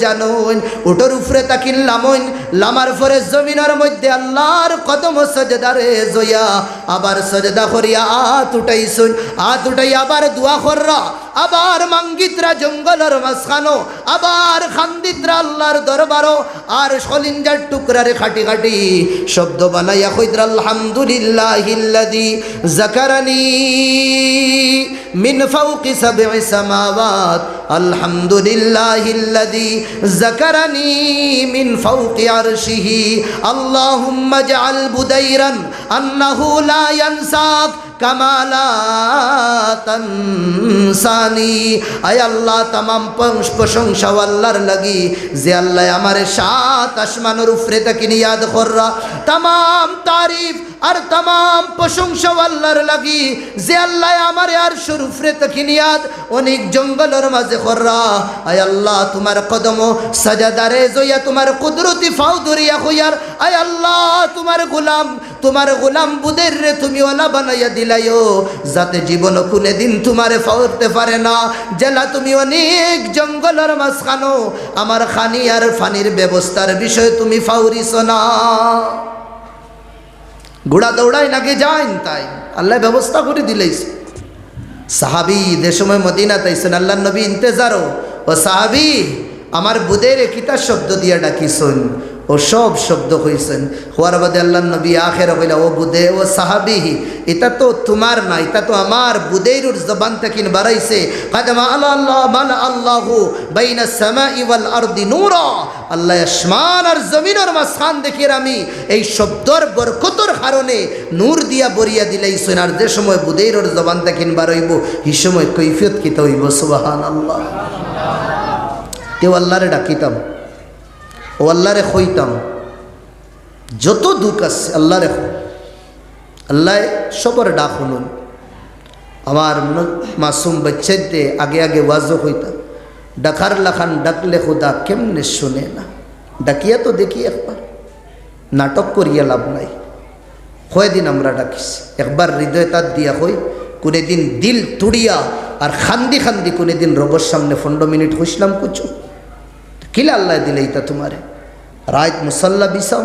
জানুন। উটোর উপরে তাকিন লামন, লামার পরে জমিনের মধ্যে আল্লাহর কদম সাজদারে জয়া আবার সাজদা করিয়া আত উঠাইছুন, আত উঠাই আবার দোয়া কররা, আবার মাঙ্গিতরা জঙ্গলের মাঝখানো, আবার খান্দিতরা আল্লাহর দরবারও, আর সলিঞ্জার টুকরারে খাটি খাটি শব্দ বানাইয়া কইতরা আলহামদুলিল্লাহিল্লাযী যাকারানি মিন ফাওকি সাব'i সামাওয়াত, আলহামদুলিল্লাহিল্লাযী যাকারানি মিন ফাওকি আরশিহি, আল্লাহুম্মা জাআল বুদাইরান আন্নাহু লা ইয়ানসাক কামা লা তানসানি। আয় আল্লাহ, তামাম প্রশংসা আল্লাহর লাগি যে আল্লাহ আমারে সাত আসমানের উপরে তাকে ইয়াদ কররা। তামাম তারিফ আর তামাম প্রশংসা আল্লাহর লাগি যে আল্লাহ আমারে আরশের উপরে তাকে ইয়াদ অনেক জঙ্গলের মাঝে কররা। আয় আল্লাহ, তোমার কদম সাজাদারে জয়া তোমার কুদরতি ফাও ধরিয়া হইয়ার। আয় আল্লাহ, তোমার গোলাম বুদের রে তুমি ওলা বানাইয়া দিলাইও, যাতে জীবন কোনে দিন তোমারে ফাউরতে পারে না। জেলা তুমি অনেক জঙ্গলের মাঝখানো আমার খানি আর ফানির ব্যবস্থার বিষয় তুমি ফাউরিস না। ঘোড়া দৌড়াই নাকি যাইন, তাই আল্লাহ ব্যবস্থা করে দিলেইছে। সাহাবী যে সময় মদিনা তাইছেন, আল্লাহ নবী ইন্তেজারও, ও সাহাবী আমার বুদের কিতা শব্দ দিয়া ডাকিছুন। ও সব শব্দ হয়েছেন হওয়ার বাদে আল্লাহ নবী আখের হইলা ও বুদে ও সাহাবিহি এটা তো তোমার না, এটা তো আমার বুদেরুর জবান থেকে বাড়াইছে। কাদামা আল্লাহ মালা আল্লাহু বাইনা সামাই ওয়াল আরদি নূরা, আল্লাহ আসমান আর জমিনের মাঝখান দেখিয়ে আমি এই শব্দর বরকতর কারণে নূর দিয়া বরিয়া দিলাইছেন। আর যে সময় বুদেরুর জবান থেকে বাড়াইব এই সময় কৈফিয়ত কিতা হইব। সুবহানাল্লাহ। কেউ আল্লাহরে ডাকিতাম, ও আল্লাহরে খইতাম, যত দুঃখ আছে আল্লাহরে খো, আল্লাহ সবর ডাক শুনুন। আমার মাসুম বাচ্চাতে আগে আগে ওয়াজও হইতাম, ডাকার লাখান ডাকলে খুদা কেমনে শুনে না, ডাকিয়া তো দেখি একবার, নাটক করিয়া লাভ নাই। কয়দিন আমরা ডাকিস, একবার হৃদয় তার দিয়া হই, কোনে দিন দিল তুড়িয়া আর খান্দি খান্দি কোনে দিন রবর সামনে 15 মিনিট হইসলাম কুচু কিলা আল্লাহ দিলে ইতা তোমারে রাত মুসাল্লা বিছাও,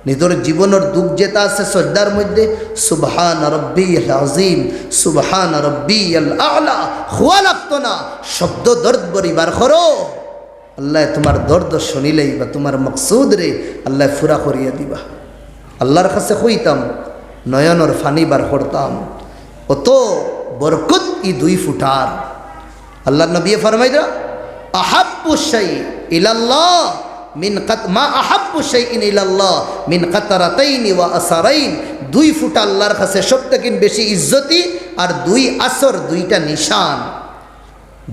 নিজের জীবনের দুঃখ যেটা আছে শ্রদ্ধার মধ্যে সুবহান রব্বিল আযীম সুবহান রব্বিল আ'লা খোয়া লাগতো না, শব্দ দর্দ বরিবার করো। আল্লাহ তোমার দর্দ শুনিলেই বা তোমার মকসুদ রে আল্লাহ ফুরা করিয়া দিবা। আল্লাহর কাছে কইতাম, নয়নর ফানি বার করতাম, অত বরকত ই 2 ফুটার। আল্লাহ নবী ফরমাইরা আহাব্বু শাই ইলাল্লাহ মিন মা আহাব্বু শাইইন ইলাল্লাহ মিন কাতারাতাইনি ওয়া আসারাইন। 2 ফুটা আল্লাহর কাছে সবথেকে বেশি ইজ্জতি, আর 2 আসর 2টা নিশান।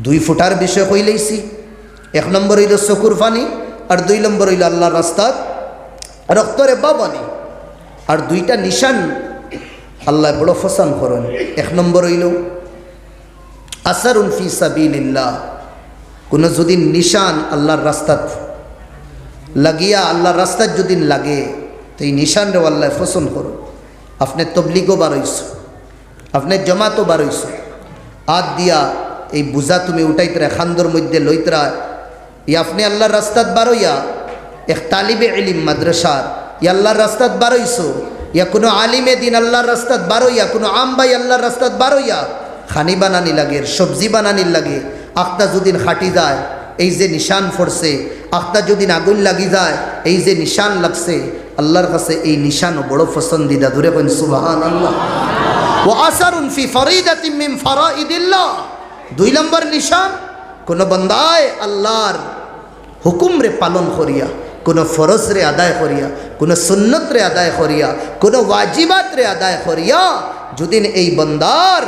2 ফুটার বিষয় কইলেইছি, 1 নম্বর হইল চকুর পানি, আর 2 নম্বর হইল আল্লাহর রাস্তাত রক্তরে বাবানি। আর 2টা নিশান আল্লাহ বড় পছন্দ করেন। 1 নম্বর হইল আসারুন ফি সাবিলিল্লাহ, কোনো যদি নিশান আল্লাহর রাস্তাত লাগিয়া আল্লাহর রাস্তার যদি লাগে তো এই নিশান রে আল্লাহ পছন্দ করো। আপনি তবলিগও বারইছো, আপনি জমাতও বারইছো, আদ দিয়া এই বুঝা তুমি উঠাইতরা খান্দর মধ্যে লইতরা, আপনি আল্লাহর রাস্তাত বারইয়া এক তালিবে ইলম মাদ্রাসার আল্লাহর রাস্তাত বারইছো, ইয়া কোনো আলিমে দিন আল্লাহর রাস্তাত বারইয়া, কোনো আম ভাই আল্লাহর রাস্তাত বারইয়া, খানি বানানি লাগে, সবজি বানানির লাগে, আখতা যদিন খাটি যায় এই যে নিশান পড়ছে, আখতা যদিন আগুন লাগি যায় এই যে নিশান লাগছে, আল্লাহর কাছে এই নিশানও বড় পছন্দিদা। ধরে কইন সুবহানাল্লাহ। ওয়া আসারুন ফি ফরিদাতিন মিন ফারাইদিল্লাহ, 2 নম্বর নিশান কোন বান্দায় আল্লাহর হুকুম রে পালন করিয়া, কোন ফরজ রে আদায় করিয়া, কোন সুন্নত রে আদায় করিয়া, কোন ওয়াজিবাত রে আদায় করিয়া যদি এই বান্দার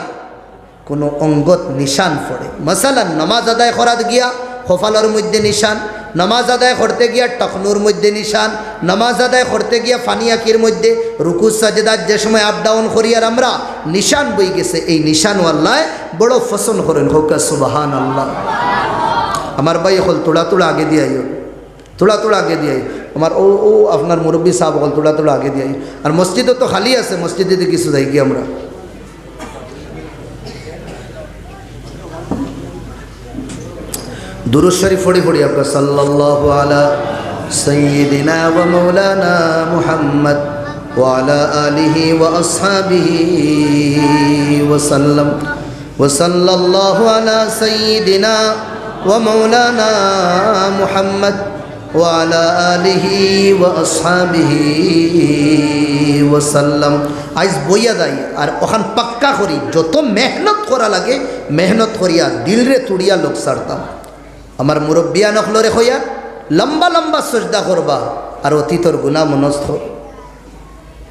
কোনো অঙ্গত নিশান পড়ে, মাসালান নামাজ আদায় করাত গিয়া কপালের মধ্যে নিশান, নামাজ আদায় করতে গিয়া টকনুর মধ্যে নিশান, নামাজ আদায় করতে গিয়া ফানিয়াকির মধ্যে রুকু সাজদাত যে সময় আপ ডাউন করি আর আমরা নিশান বই গেছে, এই নিশান আল্লাহ বড় পছন্দ করেন। হোক সুবহানাল্লাহ। আমার ভাই হল তোড়া তোড়া আগে দিয়ে আইও, তোড়া তোড়া আগে দিয়ে আমার ও ও আপনার মুরব্বী সাহেব হল তোড়া তোড়া আগে দিয়ে, আর মসজিদও তো খালি আছে, মসজিদে কিছু যাই গিয়ে আমরা দুরূদ শরীফ পড়ি পড়ি আপনার সাল্লাল্লাহু আলা সাইয়্যিদিনা ওয়া মাওলানা মুহাম্মদ ওয়া আলা আলিহি ওয়া আসহাবিহি ওয়া সাল্লাম ওয়া সাল্লাল্লাহু আলা সাইয়্যিদিনা ওয়া মাওলানা মুহাম্মদ ওয়া আলা আলিহি ওয়া আসহাবিহি ওয়া সাল্লাম। আজ বইয়া যাই আর ওখান পাক্কা করি, যত মেহনত করা লাগে মেহনত করিয়া দিলরে তুড়িয়া লোক ছাড়তাম। আমার মুরব্বিয়া নখলরে হইয়া লম্বা লম্বা সজদা করবা আর অতীতর গুণা মনস্থ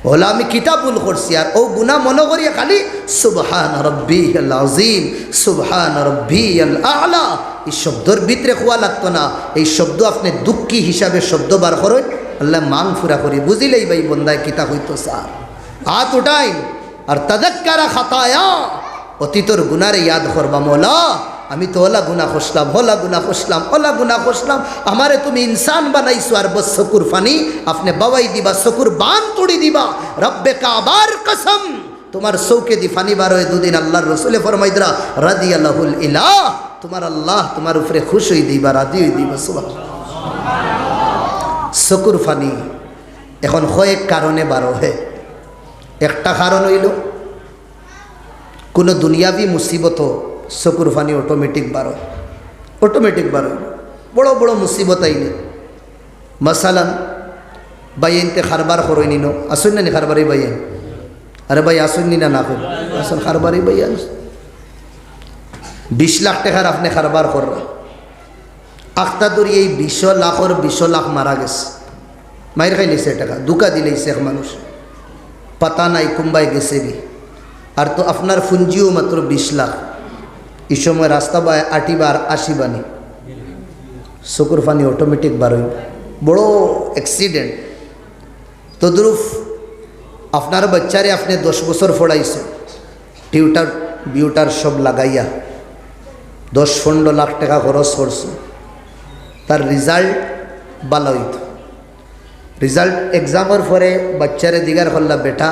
হলো, আমি কিতাব ভুল করছি আর ও গুণা মনে করিয়া খালি সুবহান রব্বিল আযীম সুবহান রব্বিল আ'লা এই শব্দর ভিতরে খোয়া লাগতো না। এই শব্দ আপনি দুঃখী হিসাবে শব্দ বার করেন, আল্লাহ মান ফুরা করি বুঝিলেই ভাই বন্দায় কিতা হইতো স্যার হাত উঠাই আর তাযাক্কারা খাতায়া, অতীতর গুনারে ইয়াদ করবা, মৌলা আমি তো ওলা গুনাহ করলাম, ওলা গুনাহ করলাম, ওলা গুনাহ করলাম, আমারে তুমি ইনসান বানাইছো আর বস চকুর ফানি আপনি বাবাই দিবা, চকুর বান তুড়ি দিবা। রব্বে কাবার কসম, তোমার চৌকে দি ফানি বার হয়ে 2 দিন আল্লাহর রাসূলে ফরমাইদরা রাদিয়াল্লাহুল ইলাহ, তোমার আল্লাহ তোমার উপরে খুশ হই দিবা, রাজি হই দিবা। সুবহানাল্লাহ। চকুর ফানি এখন কয়েক কারণে বার হয়। একটা কারণ হইল কোনো দুনিয়াবি মুসিবত চকুর ফানি অটোমেটিক বার হয়, অটোমেটিক বার হয়। বড় বড় মুসিবত আইলে মাসালান বাইনতে খারবার করই নিনো আসুন না নি খারবারই বাইন আরে ভাই আসুন নি না করি আসুন খারবারই বাইন 20 লাখ টাকার আপনি খারবার কররা আখতাদুরি এই 20 লাখর 20 লাখ মারা গেছে মায়ের খাই লিছে টাকা দুকা দিলেছে এক মানুষ পাতা নাই কুম্বাই গেছে রি আর তো আপনার পুঞ্জিও মাত্র 20 লাখ এই সময় রাস্তা বা 80 80 বানি চকুর পানি অটোমেটিক বারোই বড় অ্যাক্সিডেন্ট তদ্রুপ আপনার বাচ্চারে আপনি 10 বছর পড়াইছে টিউটার বিউটার সব লাগাইয়া 10-15 লাখ টাকা খরচ করছে তার রেজাল্ট ভালো হইত রেজাল্ট এক্সামের পরে বাচ্চারে দিগার হল্লা বেটা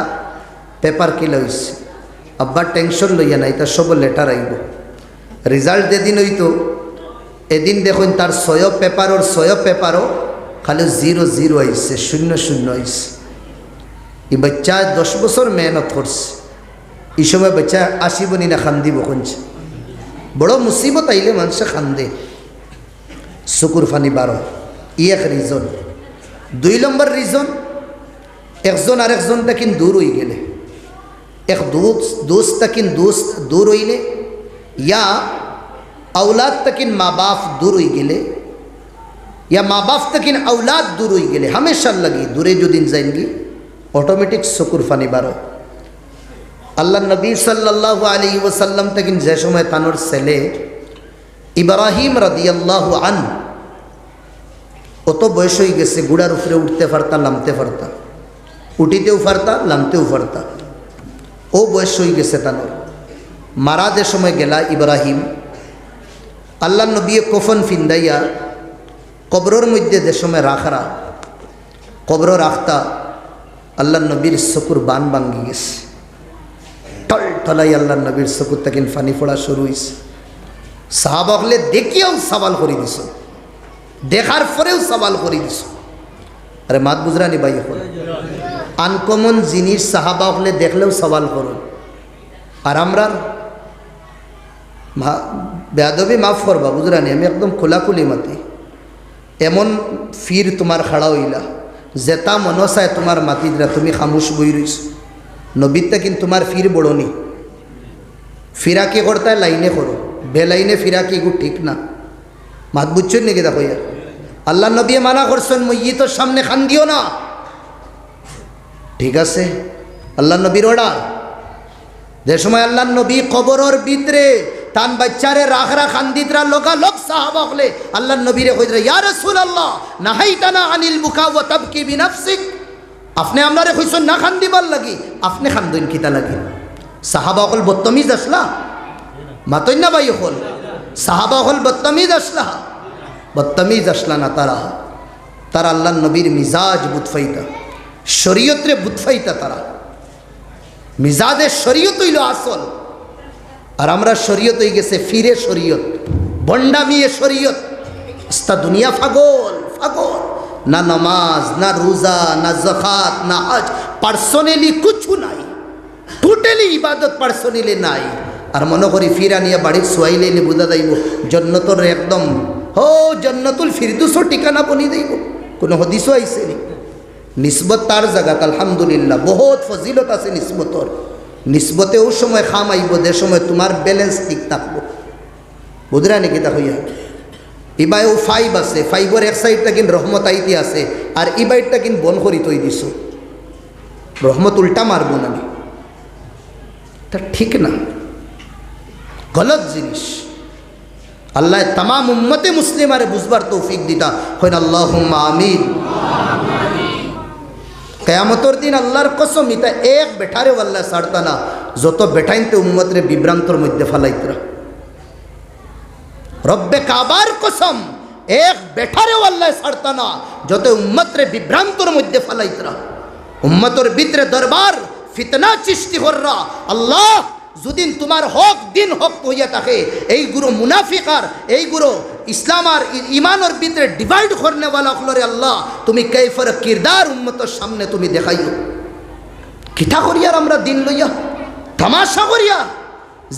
পেপার কি লইছে আব্বা টেনশন লইয়া নাই তার সব লেটার আইব রেজাল্ট যেদিন হইতো এদিন দেখুন তার 6 পেপারও খালি 0 আইছে 0 আইছে এই বাচ্চা 10 বছর মেহনত করছে এই সময় বাচ্চা আসিবনি না খান্দিব কোনছে বড় মুসিবত আইলে মানুষ খান্দে চকুর ফানি বারো ই এক রিজন 2 নম্বর রিজন একজন আরেকজন তাকিন দূর হয়ে গেলে এক দোস্ত তাকিন দোস্ত দূর হইলে ইয়া औलाद तकिन माँ बाप दूर हो गए या माँ बाप तकिन औलाद दूर हो गए हमेशा लगी दूरे जो दिन जाएंगी ऑटोमेटिक शुक्र फानी बारो अल्लाह नबी सल्लल्लाहु अलैहि वसल्लम तकिन जैसो में तानोर सेले इब्राहिम रदियल्लाहु अन ओ तो बयस हो गए गुड़ार उपरे उठते फरता लामते फरता उठीतेও फरता लामतेও फरता ओ बयस हो गए तानोर मारा दे समय गेला इब्राहिम আল্লাহ নবী কফন ফিন্দাইয়া কবরের মধ্যে যে সময় রাখরা কবর রাখতা আল্লাহ নবীর চকুর বান ভাঙ্গি গেছে টলটলাই আল্লাহ নবীর চকুর তাকিন ফানি ফোড়া শুরু হয়েছে সাহাবা হলে দেখিয়াও সওয়াল করে দিছ দেখার পরেও সওয়াল করে দিছ আরে মাত বুঝরানি ভাই এখন আনকমন জিনিস সাহাবা হলে দেখলেও সওয়াল করুন আর আমরা বেয়াদবি মাফ করবা বুঝরানি আমি একদম খোলাখুলি মাতি এমন ফির তোমার খাড়া হইলা যেটা মনে চায় তোমার মাতি দিলা তুমি খামুশ বই রইছ নবীরটা কিন্তু তোমার ফির বড়নি ফিরা কি করতে লাইনে করো বেলাইনে ফিরা কি গু ঠিক না মাত বুঝছেন নাকি দেখো ইয়ার আল্লাহ নবী মানা করছেন মইয়িতর সামনে খান দিও না ঠিক আছে আল্লাহ নবীর অর্ডার যে সময় আল্লাহ নবী কবরের ভিতরে তান বাচ্চারে রাখরা খান্দিতরা লোক সাহাবা হলে আল্লাহ নবীরে কইরা ইয়া রাসূলুল্লাহ নাহাইতানা আনিল বুকা ওয়া তাবকি বিনাফসিক আপনি আমরারে কইছেন না খান্দিবার লাগি আপনি খান্দইন কিতা লাগি সাহাবা হল বদতমিজ আসলা মাতই না ভাই হল সাহাবা হল বদতমিজ আসলা না তারা আল্লাহ নবীর মিজাজ বুতফাইতা শরীয়তরে বুতফাইতা তারা মিজাজের শরীয়ত হইল আসল আর আমরা শরীয়ত হয়ে গেছে ফিরে শরীয়ত বন্ডামিয়ে শরীয়ত তা দুনিয়া পাগল না নামাজ না রোজা না যাকাত না হজ পার্সোনালি কিছু নাই টোটালি ইবাদত পার্সোনালি নাই আর মনে করি ফিরা নিয়ে বাড়ির সোয়াইলে নি বুঝা যাইব জন্নতর একদম জন্নতুল ফিরদৌসও ঠিকানা বনি যাইব কোনো হদিসও আইছে নি নিসবত তার জায়গাত আলহামদুলিল্লাহ বহুত ফজিলত আছে নিসবতর নিসবতে ও সময় খাম আইব যে সময় তোমার ব্যালেন্স ঠিক থাকবো বুঝরা নাকি তা হইয়া ইবাই ও 5 আছে 5-এর এক সাইডটা কিন রহমত আইতে আছে আর ইবাইটটা কিন বন করি তৈ দিছ রহমত উল্টা মারবো না তা ঠিক না গলত জিনিস আল্লাহ तमाम উম্মতে মুসলিমারে বুঝবার তৌফিক দিতা হইন আল্লাহুম্মা আমিন কিয়ামতের দিন আল্লাহর কসম ইতা এক বেটারে আল্লাহ ছাড়তা না যত বেটাইনতে উম্মতরে বিভ্রান্তর মধ্যে ফালাইতরা রব্বে কাবার কসম এক বেটারে আল্লাহ ছাড়তা না যত উম্মতরে বিভ্রান্তর মধ্যে ফালাইতরা উম্মতর ভিতরে দরবার ফিতনা সৃষ্টি কররা আল্লাহ যদিন তোমার হক দিন হক হইয়া থাকে এই গুরু মুনাফিকার এই গুরু ইসলাম আর ইমানের ভিতরে ডিভাইড করনে वाला হলরে আল্লাহ তুমি কাইফার কিরদার উম্মতের সামনে তুমি দেখাইও কিতা করিয়ার আমরা দিন লইয়া তামাশা করিয়া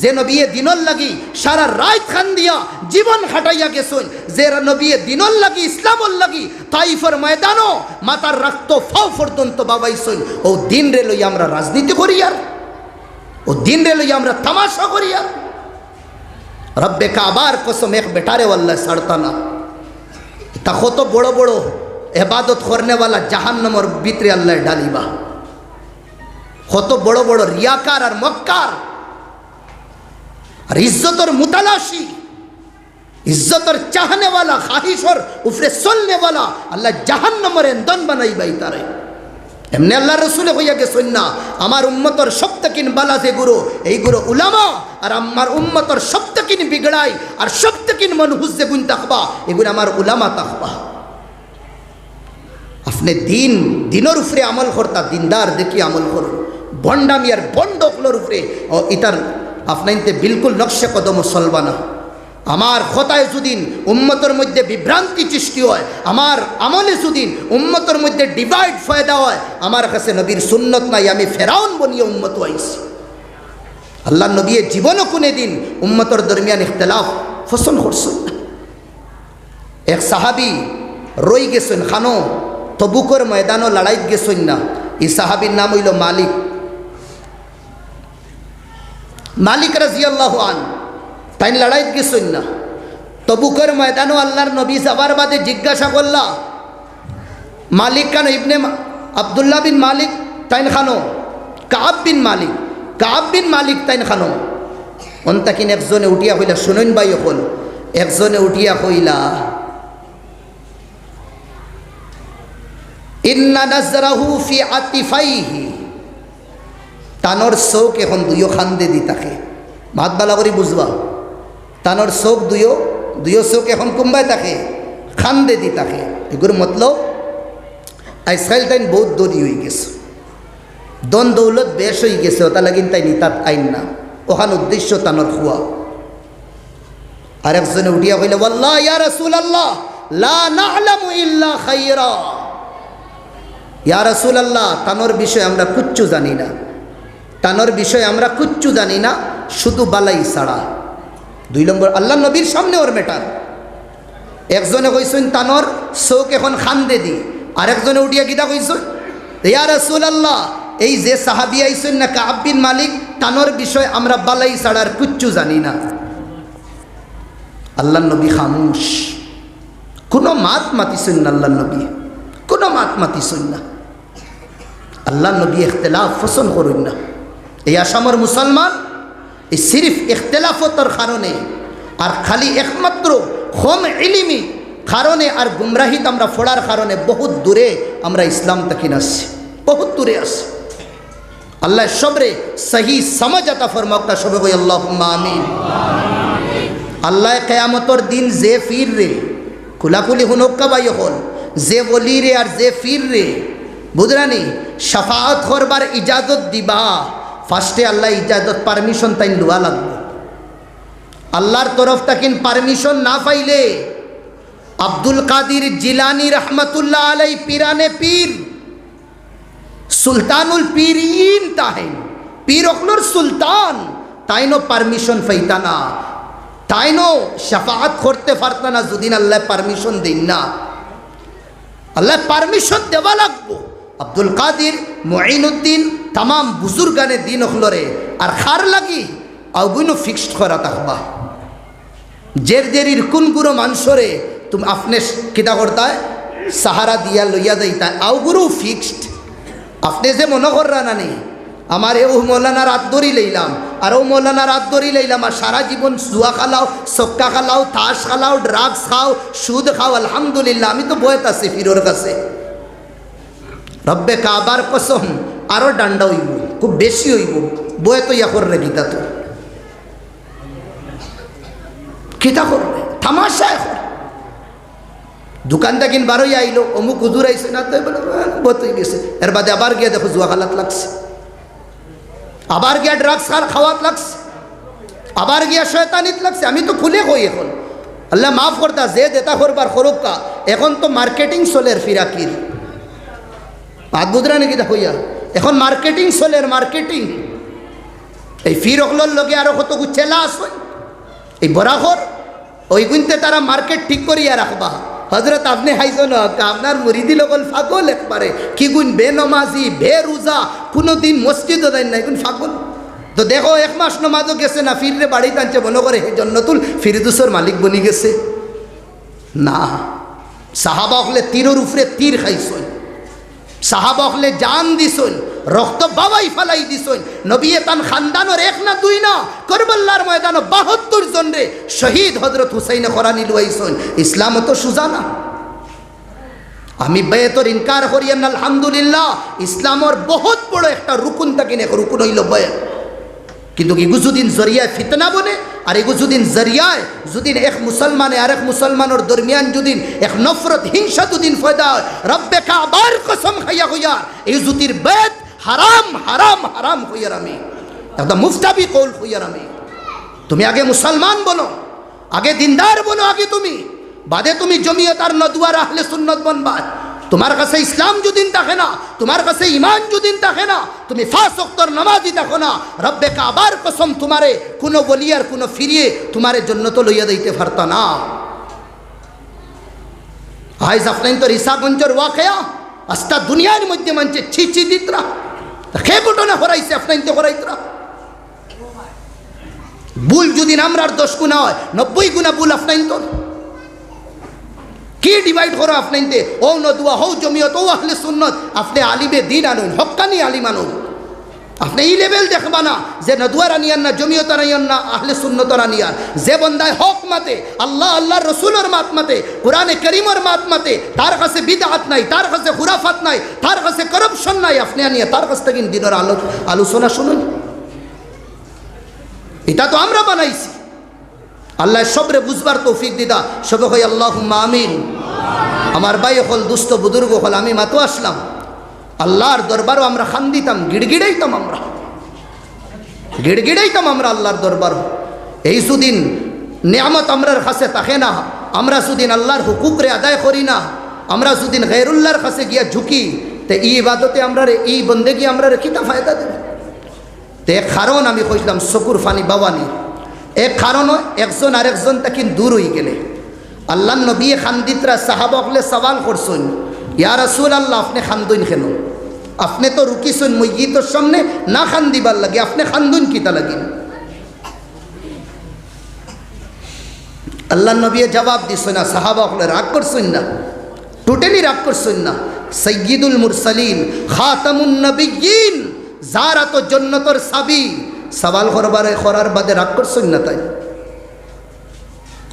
যে নবী দিনর লাগি সারা রাত খান দিয়া জীবন খাটাইয়া গেছেন, যে নবী দিনর লাগি ইসলামর লাগি তাইফের ময়দানও মাতার রক্ত ফাও পর্যন্ত বাবাইছেন, ও দিন রে লই আমরা রাজনীতি করি আর ও দিন রে লই আমরা তামাশা করি আর রব্বে কাবার কসম এক বেটারে আল্লাহ ছাড়তা না। তা কত বড় বড় এবাদত করনেওয়ালা জাহান্নামের ভিতরে আল্লাহ ডালিবা, কত বড় বড় রিয়াকার আর মক্কার আর ইজ্জতর মুতালাশি, ইজ্জতর চাহনেওয়ালা খাহিশর উপরে চলনেওয়ালা আল্লাহ জাহান্নামের ইন্ধন বানাইবাই তারে। এমনি আল্লাহ রসুলে হইয়া গেছেন না, আমার উম্মতর সপ্তকিন বালা যে গুরু, এই গুরু উলামা, আর আমার উম্মতর সপ্তকিন বিগড়াই আর সপ্তকিন মনহুজ যে গুণ তাকবা, এগুলো আমার উলামা তাকবা। আপনি দিনের উপরে আমল করতা, দিনদার দেখি আমল করুন, বন্ডামি আর বন্ডকলোর উপরে ও ইতার আপনাইতে বিলকুল নকশে কদম চলবা না। আমার কথায় যদি উম্মতের মধ্যে বিভ্রান্তি সৃষ্টি হয়, আমার আমলে যদি উম্মতের মধ্যে ডিভাইড ফয়দা হয়, আমার কাছে নবীর সুন্নত নাই, আমি ফেরাউন বনিয়ে উম্মত হইছি। আল্লাহ নবী জীবনও কোনে দিন উম্মতর দরমিয়ান ইখতলাফ পছন্দ করছেন। এক সাহাবি রই গেছেন খানো তবুকর ময়দানও লড়াইত গেছেন না। এই সাহাবির নাম হইল মালিক, মালিক রাদিয়াল্লাহু আনহু। তাই লড়াইত গেছেন না, তবুকর ময়দানও আল্লাহর নবী যাবার বাদে জিজ্ঞাসা করলা মালিক কেন, ইবনে আব্দুল্লাহ বিন মালিক তাইন খানো, কাব বিন মালিক, কাব বিন মালিক তাইন খানো। অন্তাকিন একজনে উঠিয়া কইলা, শুনুন ভাই হল, একজনে উঠিয়া কইলা ইন্না নাজরাহু ফি আতিফাইহি, তানোর চোখ এখন দুইও খান্দে দি থাকে। মাত বালা করে বুঝবা, তানোর চোখ দুইও চোখ এখন কুম্বায় থাকে, খান্দে দি থাকে। এগুলো মতলব আজকাল তাই বহুত দরি হয়ে গেছে, দন দৌলত বেশ হয়ে গেছে, ওটা লাগিন তাই নিতাত আইন না, ওখান উদ্দেশ্য তানোর খুয়া। আর একজনে উঠিয়া কইলে, ওয়াল্লাহ ইয়া রাসূলুল্লাহ লা না'লামু ইল্লা খাইরা, ইয়া রাসূলুল্লাহ তানোর বিষয় আমরা কুচ্ছু জানি না, তানোর বিষয় আমরা কুচ্ছু জানি না, শুধু বালাই ছাড়া। 2 নম্বর আল্লাহ নবীর সামনে ওর মেটার। একজনে কইছেন তানোর চোখ এখন খান্দে দি, আর একজনে উঠিয়া গীতা কইছেন, ইয়া রাসূলুল্লাহ এই যে সাহাবী আইছেন না কাব বিন মালিক, তানোর বিষয় আমরা বালাই ছাড়ার কুচ্ছু জানি না। আল্লাহ নবী খামোশ, কোনো মাত মাতিছেন না, আল্লাহ নবী কোনো মাত মাতিছেন না। আল্লাহ নবী ইখতিলাফ পছন্দ করেন না। এই আসামের মুসলমান এই সিরিফ ইখতিলাফতর কারণে আর খালি একমাত্র কম ইলমি কারণে আর গুমরাহিত আমরা ফোড়ার কারণে বহুত দূরে আমরা ইসলাম থেকে আসছি, বহুত দূরে আসছি। আল্লাহ সবরে সহি সমঝ আতা ফরমাক, সবে কই আল্লাহুম্মা আমিন। আল্লাহ কিয়ামতর দিন যে ফির রে কুলাকুলি হুনক্কা বাই হল, যে বলি রে আর যে ফির রে বুঝরানি শাফাআত করবার ইজাজত দিবা, ফার্স্টে আল্লাহ ইজাজত পারমিশন তাই লওয়া লাগবে। আল্লাহর তরফ তাকিন পারমিশন না পাইলে আব্দুল কাদির জিলানি রহমতুল্লাহ আলাই পিরানে পীর সুলতানুল পীরিন তাহেন, পীর অখলোর সুলতান, তাইনো পারমিশন পাইতা না, তাইনো শাফাআত করতে পারতা না যদি আল্লাহ পারমিশন দেন না। আল্লাহ পারমিশন দেওয়া লাগবো। আব্দুল কাদির মুঈনুদ্দিন তাম বুজুর্গানে দিন হলরে আর খার লাগি আগুনো ফিক্সড করা থাকবা। জের কোন গুরু মানুষরে তুমি আপনি কিতা করতায় সাহারা দিয়া লইয়া যাইতা, আউগুরু ফিক্সড। আপনি যে মনে করা না নেই আমার এ মৌলানার হাত ধরি লইলাম আর ও মৌলানার হাত ধরি লইলাম আর সারা জীবন জুয়া খালাও, সক্কা খালাও, তাস খালাও, ড্রাগস খাও, সুদ খাও, আলহামদুলিল্লাহ আমি তো বয়েত আছি ফিরোর কাছে। রব্বে কাবার কসম আরো ডান্ডা হইব, খুব বেশি হইব, বয়ে তো ইয়া করবে গীতা, তো কিতা করবে তামাশা এখন। দোকানটা কিন বারোই আইলো, অমুক হুজুর আইসে না, তো বতই গেছে, এর বাদে আবার গিয়ে দেখো জুয়া খালাত লাগছে, আবার গিয়া ড্রাগস খাওয়াত লাগছে, আবার গিয়া শয়তানিত লাগছে। আমি তো খুলে কই এখন, আল্লাহ মাফ করতা, যে দেতা করবার খরক্কা, এখন তো মার্কেটিং চলের ফিরাকির হাত বুদরা নাকি দেখো ইয়া, এখন মার্কেটিং চলের, মার্কেটিং এই ফির হকলোর লগে আরো কত গুছেলা আসুন এই বরাহর ওই গুনতে তারা মার্কেট ঠিক করিয়া রাখবা। হজরত আপনি হাইজন আপনার মুরিদি লগল ফাগল একবারে কি গুণ বে নমাজি বে রোজা কোনোদিন মসজিদও দেন না এগুন ফাগল। তো দেখো এক মাস নমাজও গেছে না ফিররে বাড়ি টানছে মনে করে হে জন্নতুল ফিরদুসর মালিক বনি গেছে না। সাহাবা হলে তীরের উপরে তীর খাইছই, সাহাবা হলে জান দিছই, রক্ত বাবাই ফালাই দিছই। নবী তান খানদানোর এক না দুই না করবল্লার ময়দানও ৭২ জন রে শহীদ হজরত হুসাইনে করানি লুয়াইছই। ইসলাম তো সুজা না। আমি বেতর ইনকার করিয়েন আলহামদুলিল্লাহ ইসলামর বহুত বড় একটা রুকুন থাকিন, এক রুকুন হইল বয়ে। কিন্তু এগু যদিন জরিয়ায় ফিতনা বনে আর এগু যদিন জরিয়ায় যদিন এক মুসলমানে আরেক মুসলমানের দরমিয়ান যদিন এক নফরত হিংসা যদিন ফয়দা হয় রব্বে কাবার কসম খাইয়া হইয়া এই জুতির বেদ হারাম হারাম হারাম হইয়ার আমি একদম মুফতাবি কৌল হইয়ার আমি। তুমি আগে মুসলমান বলো, আগে দিনদার বলো, আগে তুমি বাদে তুমি জমিয়ত আর নদওয়ার আহলে সুন্নত বনবা। তোমার কাছে ইসলাম যদিন থাকে না, তোমার কাছে ইমান যদিন থাকে না, তুমি ৫ ওয়াক্তের নামাজি দেখো না, রব্বে কাবার কসম তোমারে কোনো বলিয়ার কোনো ফিরিয়ে তোমারে জান্নাত লইয়া দিতে পারতা না। আইজ আপনাইন তো রিসাগঞ্জের ওয়াকিয়া আস্তা দুনিয়ার মধ্যে মানছে ছি ছি দিতরা খে ঘটনা হরাইছে আপনাইন তো হরাইতরা। ভুল যদি আমরার ১০ গুণা হয় ৯০ গুণা ভুল আপনাইন তোর কি ডিভাইড করো আপনাইতে ও নদুয়া হও জমিয়ত ও আহলে সুন্নত। আপনি আলিমে দিন আনুন, হক্কানি আলিম আনুন। আপনি এই লেভেল দেখবা না যে নদুয়ার আনিয়ান না জমিয়ত আনিয়ান না আহলে সুন্নতর আনিয়ান। যে বন্দায় হক মাতে আল্লাহ আল্লাহর রসুলের মাত মাতে কোরআনে করিমের মাত মাতে তার কাছে বিদআত নাই, তার কাছে খুরাফাত নাই, তার কাছে করপশন নাই, আপনি আনিয়া তার কাছ থেকে দিনের আলোচনা শুনুন। এটা তো আমরা বানাইছি। আল্লাহ সবরে বুঝবার তৌফিক দিদা সবে হয় আল্লাহুম্মা আমিন। আমার ভাই হল দুস্থ বুজুর্গ হল আমি মাতো আসলাম আল্লাহর দরবারও আমরা খান দিতাম, গিড়গিড়াইতাম, আমরা গিড়গিড়াইতাম আমরা আল্লাহর দরবার। এই সুদিন নিয়ামত আমরার কাছে থাকে না, আমরা সুদিন আল্লাহর হুকুকরে আদায় করি না, আমরা সুদিন গैरुল্লাহর কাছে গিয়া ঝুঁকি, তে এই ইবাদতে আমরা এই বন্দেগি আমরা কিতা ফায়দা দেবে। তে কারণ আমি কইলাম চকুর ফানি বাবানি এক কারণ একজন আরেকজন তাকে দূর হয়ে গেলে আল্লাহ নবী খান্দিতরা সাহাবাকলে সওয়াল করছেন ইয়া রাসূলুল্লাহ আপনি খান্দুন কেন? আপনি তো রুকিছেন মসজিদের সামনে না খান দিবার লাগে, আপনি খান্দুন কিতা লাগিন? আল্লাহ নবী জবাব দিছেন না, সাহাবাকলে রাগ করছেন না, টোটালি রাগ করছেন না। সাইয়্যিদুল মুরসালিন খাতামুন নবিয়্যিন যারা তো জান্নাতের সাবি সওয়াল করার বাদে রাগ করছেন না। তাই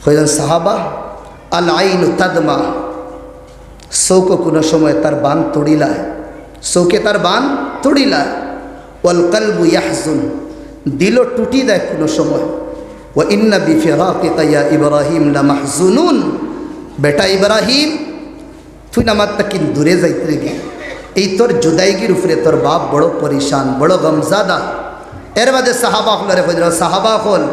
কইলেন সাহাবা আল আইনু তাদমা, চৌক কোনো সময় তার বান তড়িলায়, চৌকে তার বান তড়িলায়। ওয়াল কলবু ইয়াহজুন, দিল টুটি দেয় কোনো সময়। ওয়া ইন্না বিফিরাকিকা ইয়া ইব্রাহিম লামাহজুনুন, বেটা ইব্রাহিম তুই আমার তাকে দূরে যাইতে গে, এই তোর জুদাইগির উপরে তোর বাপ বড় পরিশান, বড় গমজাদা। এর বাদে সাহাবা হল রে সাহাবা হল